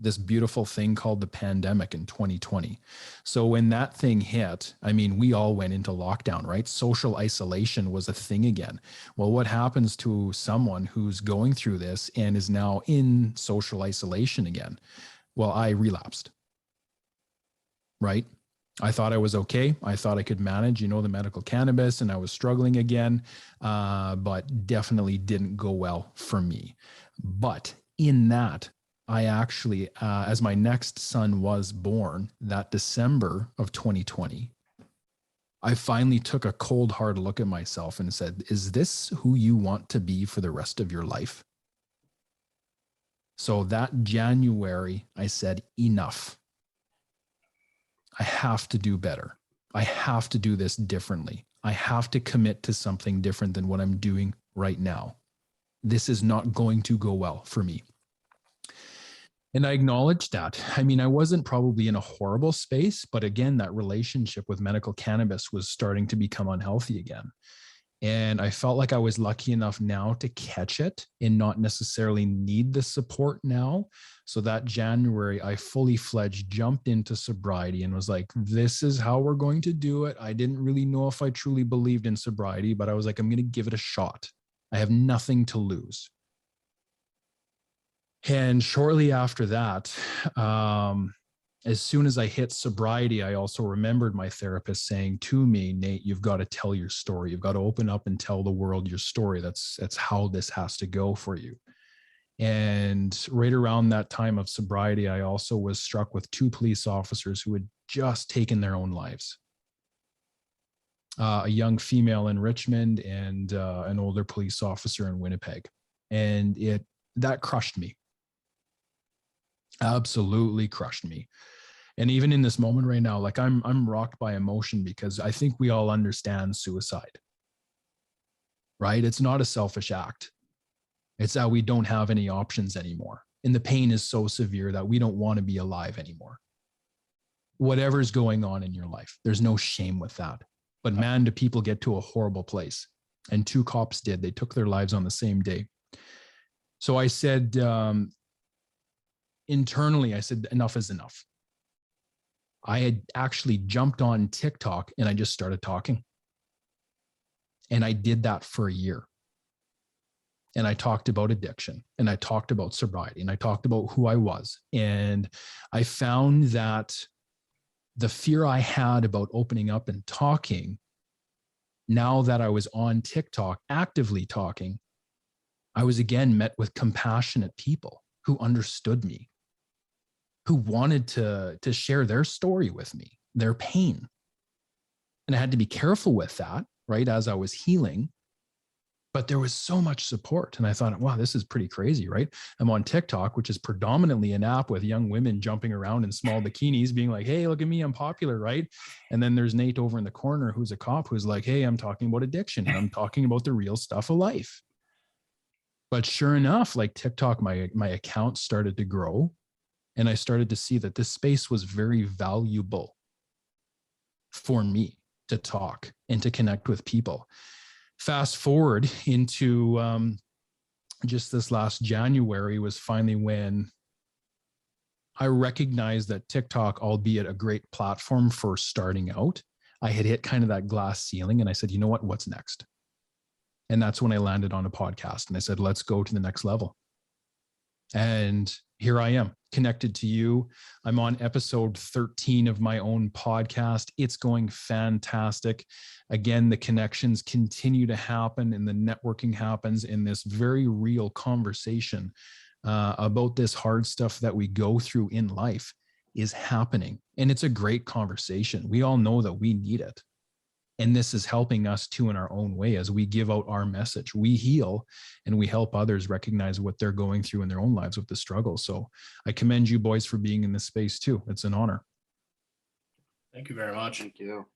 this beautiful thing called the pandemic in 2020. So when that thing hit, I mean, we all went into lockdown, right? Social isolation was a thing again. Well, what happens to someone who's going through this and is now in social isolation again? Well, I relapsed. Right? I thought I was okay. I thought I could manage, the medical cannabis, and I was struggling again, but definitely didn't go well for me. But in that, I actually, as my next son was born that December of 2020, I finally took a cold, hard look at myself and said, is this who you want to be for the rest of your life? So that January, I said, enough. I have to do better. I have to do this differently. I have to commit to something different than what I'm doing right now. This is not going to go well for me. And I acknowledged that. I mean, I wasn't probably in a horrible space, but again, that relationship with medical cannabis was starting to become unhealthy again. And I felt like I was lucky enough now to catch it and not necessarily need the support now. So that January, I fully fledged, jumped into sobriety and was like, this is how we're going to do it. I didn't really know if I truly believed in sobriety, but I was like, I'm going to give it a shot. I have nothing to lose. And shortly after that, as soon as I hit sobriety, I also remembered my therapist saying to me, Nate, you've got to tell your story. You've got to open up and tell the world your story. That's how this has to go for you. And right around that time of sobriety, I also was struck with 2 police officers who had just taken their own lives. A young female in Richmond and an older police officer in Winnipeg. And that crushed me. Absolutely crushed me. And even in this moment right now, like I'm rocked by emotion because I think we all understand suicide, right? It's not a selfish act. It's that we don't have any options anymore. And the pain is so severe that we don't want to be alive anymore. Whatever's going on in your life, there's no shame with that. But man, do people get to a horrible place. And 2 cops did. They took their lives on the same day. So I said, internally, I said, enough is enough. I had actually jumped on TikTok and I just started talking. And I did that for a year. And I talked about addiction and I talked about sobriety and I talked about who I was. And I found that the fear I had about opening up and talking, now that I was on TikTok actively talking, I was again met with compassionate people who understood me, who wanted to share their story with me, their pain. And I had to be careful with that, right, as I was healing. But there was so much support. And I thought, wow, this is pretty crazy, right? I'm on TikTok, which is predominantly an app with young women jumping around in small bikinis, being like, hey, look at me, I'm popular, right? And then there's Nate over in the corner who's a cop who's like, hey, I'm talking about addiction and I'm talking about the real stuff of life. But sure enough, like TikTok, my account started to grow. And I started to see that this space was very valuable for me to talk and to connect with people. Fast forward into just this last January was finally when I recognized that TikTok, albeit a great platform for starting out, I had hit kind of that glass ceiling. And I said, you know what, what's next? And that's when I landed on a podcast and I said, let's go to the next level. And here I am, connected to you. I'm on episode 13 of my own podcast. It's going fantastic. Again, the connections continue to happen and the networking happens in this very real conversation about this hard stuff that we go through in life is happening. And it's a great conversation. We all know that we need it. And this is helping us too in our own way as we give out our message. We heal and we help others recognize what they're going through in their own lives with the struggle. So I commend you boys for being in this space too. It's an honor. Thank you very much. Thank you.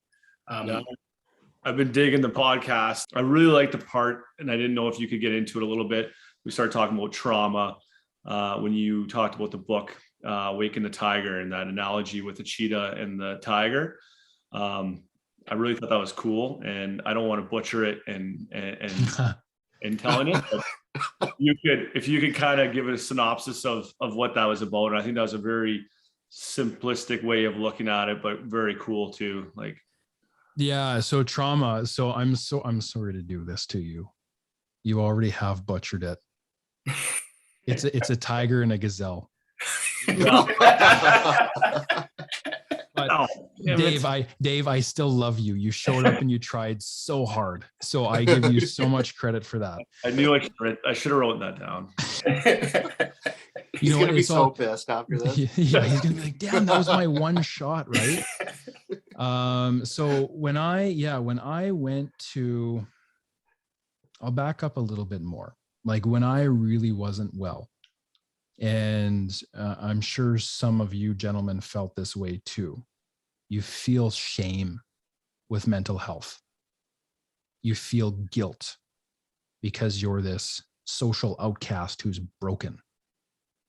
I've been digging the podcast. I really like the part, and I didn't know if you could get into it a little bit. We started talking about trauma when you talked about the book, Waking the Tiger, and that analogy with the cheetah and the tiger. I really thought that was cool, and I don't want to butcher it and telling it. But if you could kind of give it a synopsis of what that was about. And I think that was a very simplistic way of looking at it, but very cool too. Like, yeah. So trauma. So I'm sorry to do this to you. You already have butchered it. It's a tiger and a gazelle. But Dave, I still love you. You showed up and you tried so hard. So I give you so much credit for that. I knew I should have written that down. He's going to be so pissed after this. Yeah, he's going to be like, damn, that was my one shot, right? So when I went to, I'll back up a little bit more. Like when I really wasn't well, and I'm sure some of you gentlemen felt this way too. You feel shame with mental health. You feel guilt because you're this social outcast who's broken.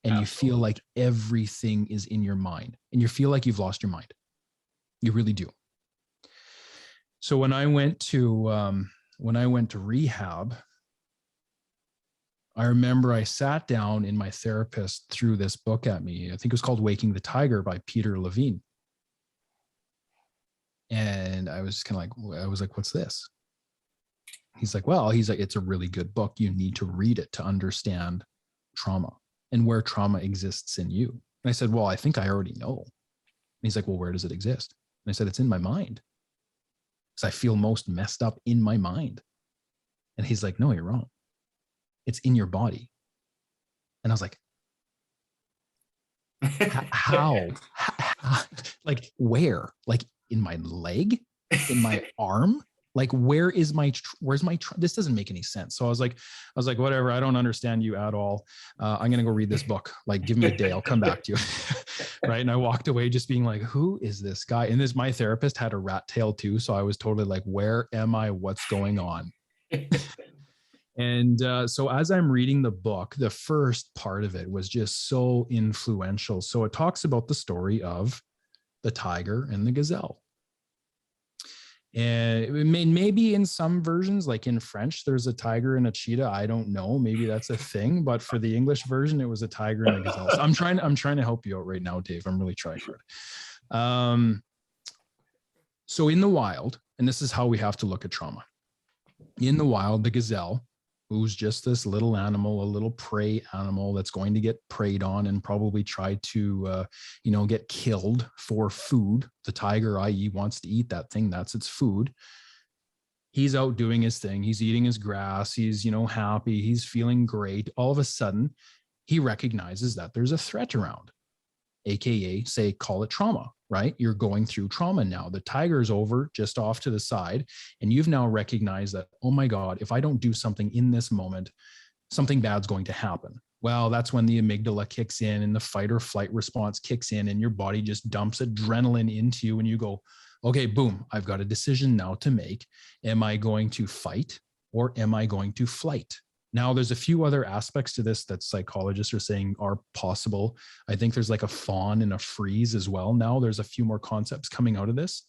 And Absolutely. You feel like everything is in your mind and you feel like you've lost your mind. You really do. So when I went to rehab, I remember I sat down and my therapist threw this book at me. I think it was called Waking the Tiger by Peter Levine. And I was kind of like, what's this? He's like, it's a really good book. You need to read it to understand trauma and where trauma exists in you. And I said, well, I think I already know. And he's like, well, where does it exist? And I said, it's in my mind. Because I feel most messed up in my mind. And he's like, no, you're wrong. It's in your body. And I was like, how? Like where? Like in my leg? In my arm? Like where's my this doesn't make any sense. So I was like, whatever, I don't understand you at all. I'm going to go read this book. Like, give me a day. I'll come back to you. Right. And I walked away just being like, who is this guy? And my therapist had a rat tail too. So I was totally like, where am I? What's going on? And so as I'm reading the book, the first part of it was just so influential. So it talks about the story of the tiger and the gazelle. And maybe in some versions, like in French, there's a tiger and a cheetah. I don't know. Maybe that's a thing. But for the English version, it was a tiger and a gazelle. So I'm trying to help you out right now, Dave. I'm really trying hard. So in the wild, and this is how we have to look at trauma. In the wild, the gazelle, who's just this little animal, a little prey animal that's going to get preyed on and probably try to, get killed for food. The tiger, i.e., wants to eat that thing. That's its food. He's out doing his thing. He's eating his grass. He's, happy. He's feeling great. All of a sudden, he recognizes that there's a threat around. AKA say, call it trauma, right? You're going through trauma now. The tiger's over just off to the side. And you've now recognized that, oh my God, if I don't do something in this moment, something bad's going to happen. Well, that's when the amygdala kicks in and the fight or flight response kicks in and your body just dumps adrenaline into you and you go, okay, boom, I've got a decision now to make. Am I going to fight or am I going to flight? Now, there's a few other aspects to this that psychologists are saying are possible. I think there's like a fawn and a freeze as well. Now there's a few more concepts coming out of this.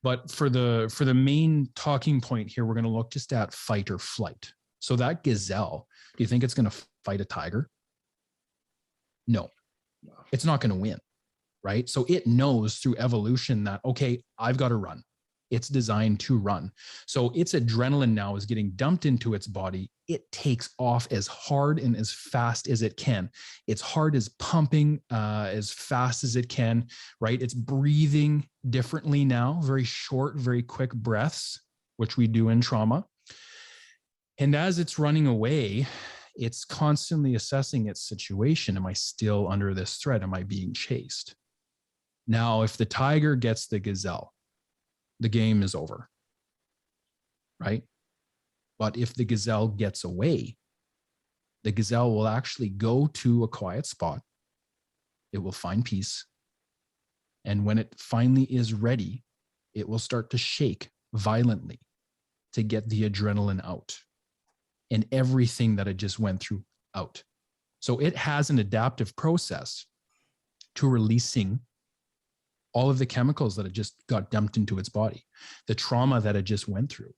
But for the main talking point here, we're going to look just at fight or flight. So that gazelle, do you think it's going to fight a tiger? No, it's not going to win, right? So it knows through evolution that, okay, I've got to run. It's designed to run. So its adrenaline now is getting dumped into its body. It takes off as hard and as fast as it can. Its heart is pumping as fast as it can, right? It's breathing differently now, very short, very quick breaths, which we do in trauma. And as it's running away, it's constantly assessing its situation. Am I still under this threat? Am I being chased? Now, if the tiger gets the gazelle, the game is over, right? But if the gazelle gets away, the gazelle will actually go to a quiet spot. It will find peace. And when it finally is ready, it will start to shake violently to get the adrenaline out and everything that it just went through out. So it has an adaptive process to releasing all of the chemicals that it just got dumped into its body, the trauma that it just went through.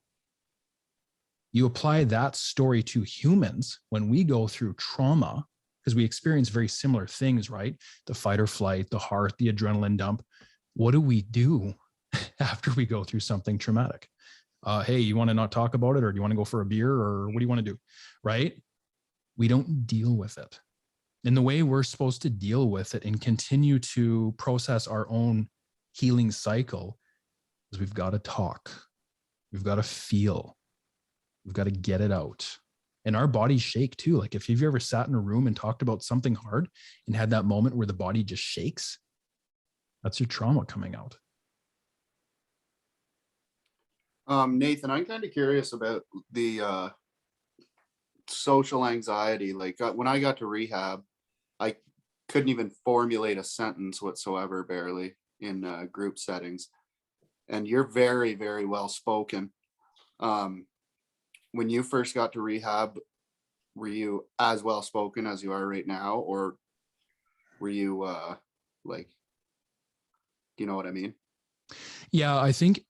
You apply that story to humans when we go through trauma, because we experience very similar things, right? The fight or flight, the heart, the adrenaline dump. What do we do after we go through something traumatic? Hey, you want to not talk about it, or do you want to go for a beer, or what do you want to do, right? We don't deal with it. And the way we're supposed to deal with it and continue to process our own healing cycle is we've got to talk. We've got to feel. We've got to get it out. And our bodies shake too. Like if you've ever sat in a room and talked about something hard and had that moment where the body just shakes, that's your trauma coming out. Nathan, I'm kind of curious about the social anxiety. Like when I got to rehab, I couldn't even formulate a sentence whatsoever, barely, in group settings. And you're very, very well spoken. When you first got to rehab, were you as well spoken as you are right now, or were you like, do you know what I mean? Yeah, I think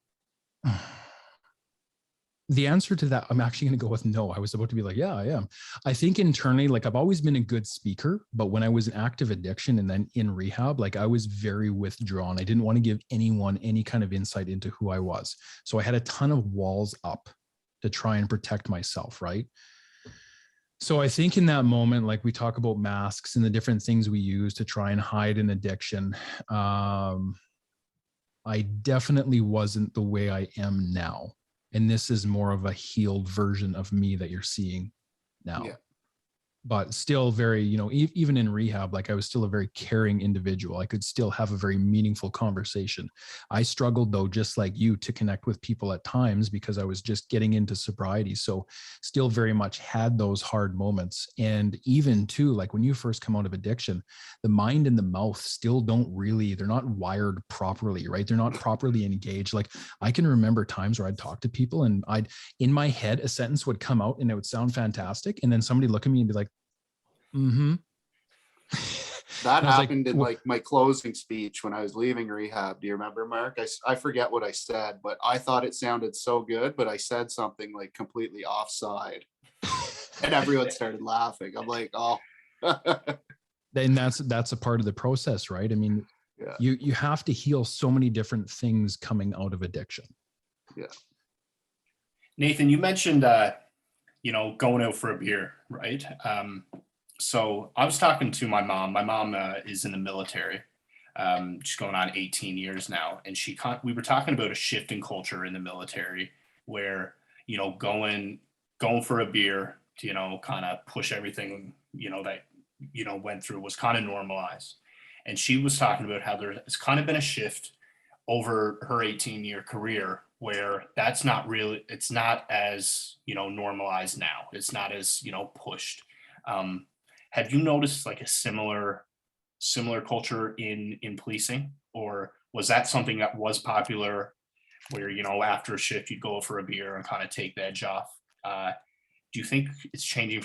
the answer to that, I'm actually going to go with no. I was about to be like, yeah, I am. I think internally, like I've always been a good speaker, but when I was in active addiction and then in rehab, like I was very withdrawn. I didn't want to give anyone any kind of insight into who I was. So I had a ton of walls up to try and protect myself, right? So I think in that moment, like we talk about masks and the different things we use to try and hide an addiction, I definitely wasn't the way I am now. And this is more of a healed version of me that you're seeing now. Yeah. But still very, even in rehab, like I was still a very caring individual. I could still have a very meaningful conversation. I struggled though, just like you, to connect with people at times because I was just getting into sobriety. So still very much had those hard moments. And even too, like when you first come out of addiction, the mind and the mouth still they're not wired properly, right? They're not properly engaged. Like I can remember times where I'd talk to people and in my head, a sentence would come out and it would sound fantastic. And then somebody look at me and be like, mm-hmm. That happened in like my closing speech when I was leaving rehab. Do you remember, Mark? I forget what I said, but I thought it sounded so good, but I said something like completely offside and everyone started laughing. I'm like, oh. And that's a part of the process, right? I mean, yeah. You have to heal so many different things coming out of addiction. Yeah. Nathan, you mentioned, going out for a beer, right? So I was talking to my mom. My mom is in the military. She's going on 18 years now. And we were talking about a shift in culture in the military where, going for a beer to, kind of push everything, that, went through was kind of normalized. and she was talking about how there's kind of been a shift over her 18-year career where that's not really, it's not as, normalized now. It's not as, pushed. Have you noticed like a similar culture in policing, or was that something that was popular where, after a shift you'd go for a beer and kind of take the edge off? Do you think it's changing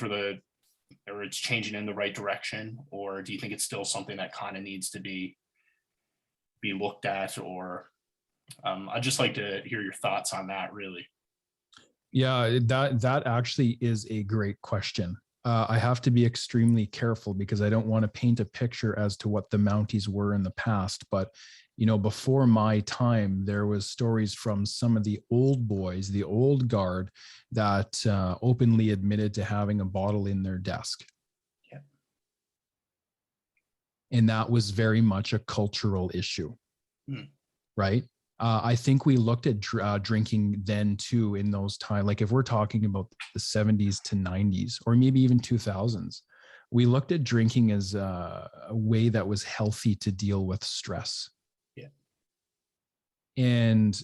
or it's changing in the right direction, or do you think it's still something that kind of needs to be looked at? Or I'd just like to hear your thoughts on that, really. Yeah, that actually is a great question. I have to be extremely careful because I don't want to paint a picture as to what the Mounties were in the past. But, before my time, there was stories from some of the old boys, the old guard, that openly admitted to having a bottle in their desk. Yeah. And that was very much a cultural issue, right? I think we looked at drinking then too in those times. Like if we're talking about the 70s to 90s, or maybe even 2000s, we looked at drinking as a way that was healthy to deal with stress. Yeah. And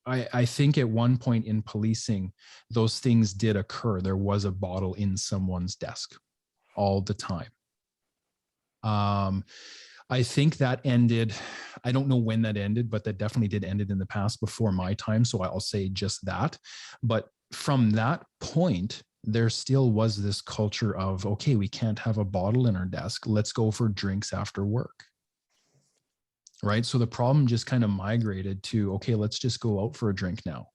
I think at one point in policing, those things did occur. There was a bottle in someone's desk all the time. I think that ended. I don't know when that ended, but that definitely did end it in the past before my time. So I'll say just that. But from that point, there still was this culture of, okay, we can't have a bottle in our desk. Let's go for drinks after work. Right. So the problem just kind of migrated to, okay, let's just go out for a drink now.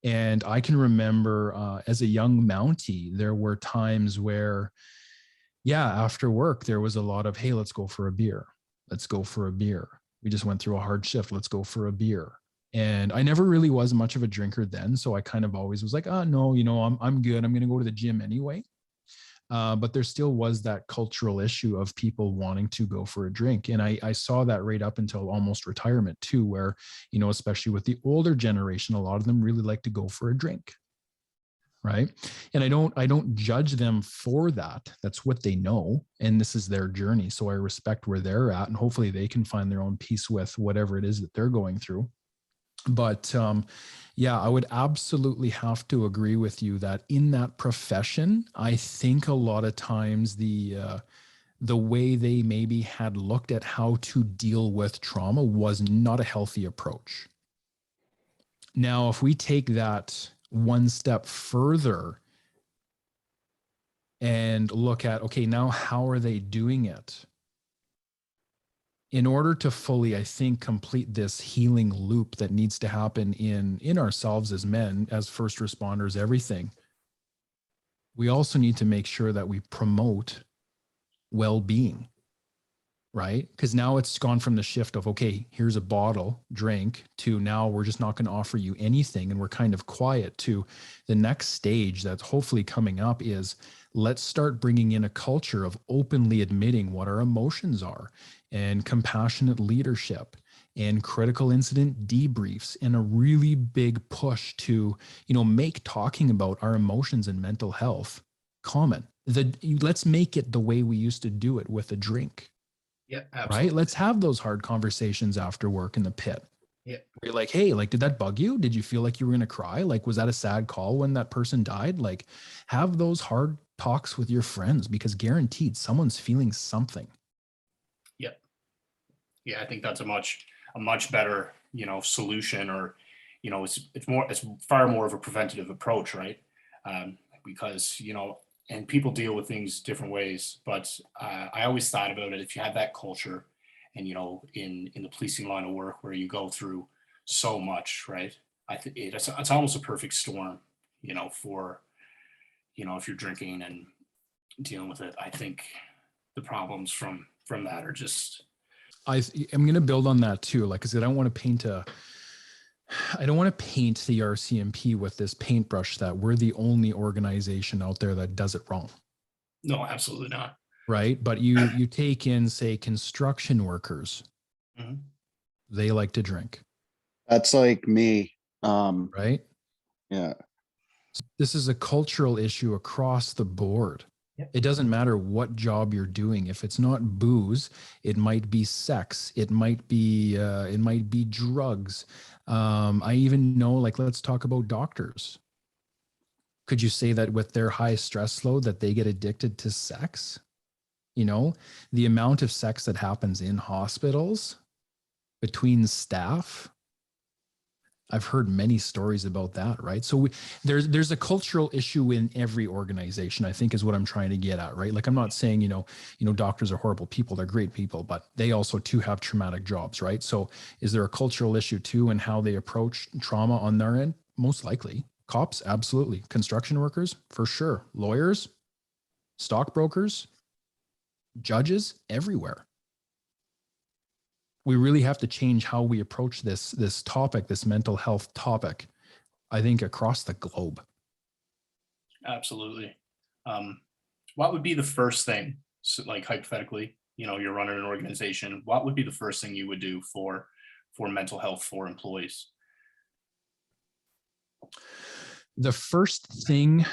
And I can remember as a young Mountie, there were times where, yeah, after work, there was a lot of, hey, let's go for a beer. Let's go for a beer. We just went through a hard shift. Let's go for a beer. And I never really was much of a drinker then. So I kind of always was like, oh, no, I'm good. I'm going to go to the gym anyway. But there still was that cultural issue of people wanting to go for a drink. And I saw that right up until almost retirement too, where, especially with the older generation, a lot of them really like to go for a drink. Right. And I don't judge them for that. That's what they know. And this is their journey. So I respect where they're at, and hopefully they can find their own peace with whatever it is that they're going through. But yeah, I would absolutely have to agree with you that in that profession, I think a lot of times the way they maybe had looked at how to deal with trauma was not a healthy approach. Now, if we take that one step further and look at, okay, now how are they doing it? In order to fully, I think, complete this healing loop that needs to happen in ourselves as men, as first responders, everything, we also need to make sure that we promote well-being, right? Because now it's gone from the shift of, okay, here's a bottle, drink, to now we're just not going to offer you anything, and we're kind of quiet, to the next stage that's hopefully coming up is, let's start bringing in a culture of openly admitting what our emotions are, and compassionate leadership, and critical incident debriefs, and a really big push to, make talking about our emotions and mental health common. Let's make it the way we used to do it, with a drink. Yeah, absolutely. Right? Let's have those hard conversations after work in the pit. Yeah. You're like, hey, like, did that bug you? Did you feel like you were going to cry? Like, was that a sad call when that person died? Like, have those hard talks with your friends, because guaranteed someone's feeling something. Yeah. Yeah. I think that's a much better, solution, or, it's far more of a preventative approach, right? Because, and people deal with things different ways, but I always thought about it, if you have that culture, and in the policing line of work where you go through so much, right? I think it's almost a perfect storm, for if you're drinking and dealing with it. I think the problems from that are just. I'm going to build on that too. Like I said, I don't want to paint the RCMP with this paintbrush that we're the only organization out there that does it wrong. No, absolutely not. Right. But you take in, say, construction workers, Mm-hmm. They like to drink. That's like me. Right. Yeah. This is a cultural issue across the board. It doesn't matter what job you're doing. If it's not booze, it might be sex. It might be drugs. I even know, like, let's talk about doctors. Could you say that with their high stress load that they get addicted to sex? You know, the amount of sex that happens in hospitals between staff. I've heard many stories about that, right? So there's a cultural issue in every organization, I think, is what I'm trying to get at, right? Like, I'm not saying, doctors are horrible people. They're great people, but they also too have traumatic jobs, right? So is there a cultural issue too in how they approach trauma on their end? Most likely. Cops, absolutely. Construction workers, for sure. Lawyers, stockbrokers, judges, everywhere. We really have to change how we approach this topic, this mental health topic, I think, across the globe. Absolutely. What would be the first thing, so, like, hypothetically, you're running an organization, what would be the first thing you would do for mental health for employees? The first thing,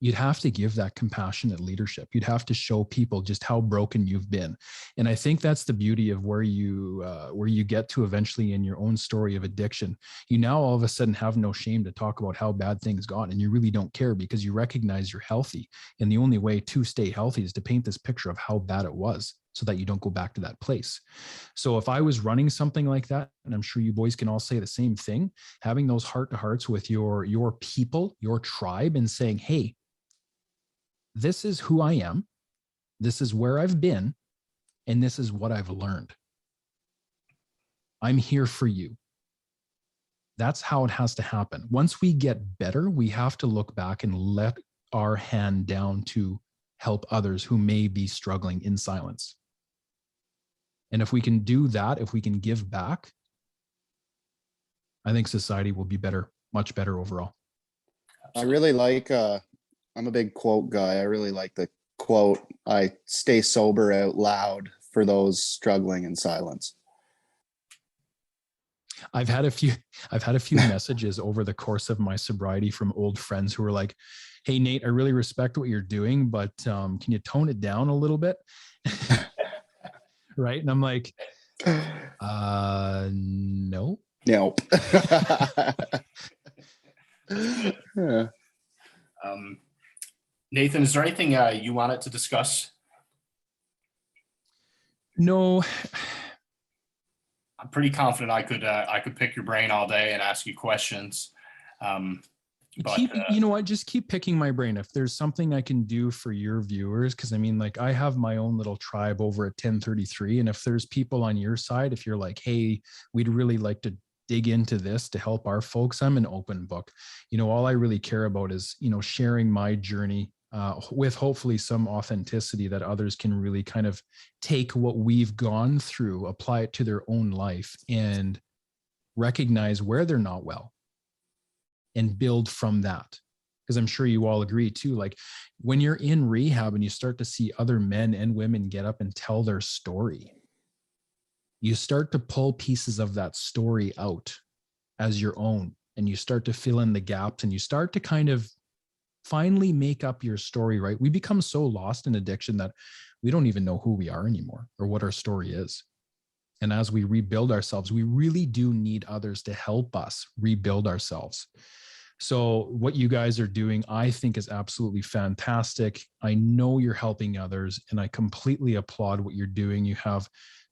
you'd have to give that compassionate leadership. You'd have to show people just how broken you've been. And I think that's the beauty of where you get to eventually in your own story of addiction. You now all of a sudden have no shame to talk about how bad things got, and you really don't care because you recognize you're healthy. And the only way to stay healthy is to paint this picture of how bad it was so that you don't go back to that place. So if I was running something like that, and I'm sure you boys can all say the same thing, having those heart-to-hearts with your people, your tribe, and saying, hey, this is who I am, this is where I've been, and this is what I've learned. I'm here for you. That's how it has to happen. Once we get better, we have to look back and let our hand down to help others who may be struggling in silence. And if we can do that, if we can give back, I think society will be better, much better overall. I really like, I'm a big quote guy. I really like the quote, I stay sober out loud for those struggling in silence. I've had a few messages over the course of my sobriety from old friends who were like, hey, Nate, I really respect what you're doing, but can you tone it down a little bit? Right. And I'm like, no. Nope. Yeah. Nathan, is there anything you wanted to discuss? No. I'm pretty confident I could pick your brain all day and ask you questions. You know what? Just keep picking my brain. If there's something I can do for your viewers, because I mean, like, I have my own little tribe over at 1033. And if there's people on your side, if you're like, hey, we'd really like to dig into this to help our folks, I'm an open book. All I really care about is, sharing my journey with hopefully some authenticity that others can really kind of take what we've gone through, apply it to their own life, and recognize where they're not well and build from that. Because I'm sure you all agree too, like, when you're in rehab and you start to see other men and women get up and tell their story, you start to pull pieces of that story out as your own, and you start to fill in the gaps, and you start to kind of finally make up your story, right? We become so lost in addiction that we don't even know who we are anymore or what our story is. And as we rebuild ourselves, we really do need others to help us rebuild ourselves. So what you guys are doing, I think, is absolutely fantastic. I know you're helping others, and I completely applaud what you're doing. You have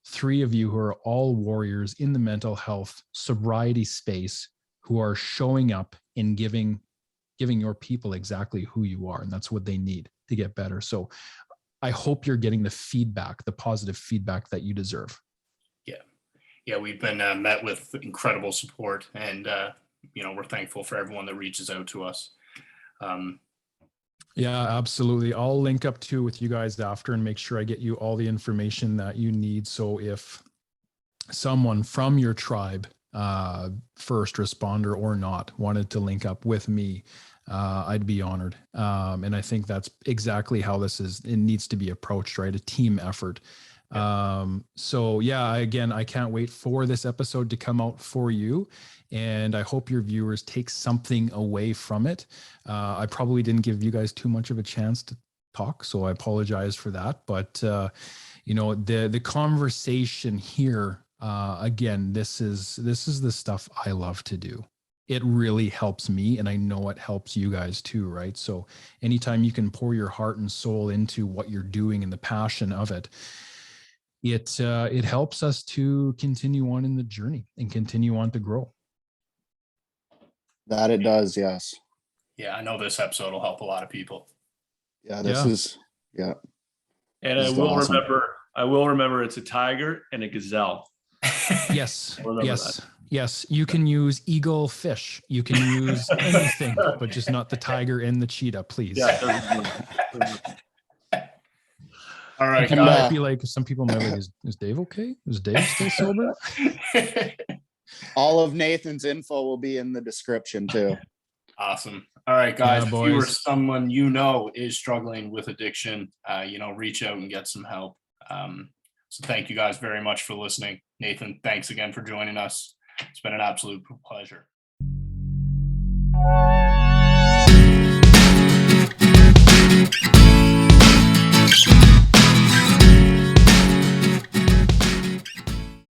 3 of you who are all warriors in the mental health sobriety space who are showing up and giving your people exactly who you are. And that's what they need to get better. So I hope you're getting the feedback, the positive feedback that you deserve. Yeah, we've been met with incredible support, and we're thankful for everyone that reaches out to us. Yeah, absolutely. I'll link up too with you guys after and make sure I get you all the information that you need. So if someone from your tribe, first responder or not, wanted to link up with me, I'd be honored. And I think that's exactly how it needs to be approached, right? A team effort. So yeah, again, I can't wait for this episode to come out for you. And I hope your viewers take something away from it. I probably didn't give you guys too much of a chance to talk, so I apologize for that. But the conversation here, again, this is the stuff I love to do. It really helps me, and I know it helps you guys too, right? So anytime you can pour your heart and soul into what you're doing and the passion of it, it helps us to continue on in the journey and continue on to grow. That it does, yes. Yeah, I know this episode will help a lot of people. Yeah, this is, yeah. And This I is will awesome. remember it's a tiger and a gazelle. Yes, Remember yes, yes. You can use eagle, fish. You can use anything, but just not the tiger and the cheetah, please. Yeah. All right, People guys. might be like, some people might be like, is Dave okay? Is Dave still sober? All of Nathan's info will be in the description too. Awesome. All right, guys. Yeah, if you or boys. someone is struggling with addiction, reach out and get some help. So thank you guys very much for listening. Nathan, thanks again for joining us. It's been an absolute pleasure.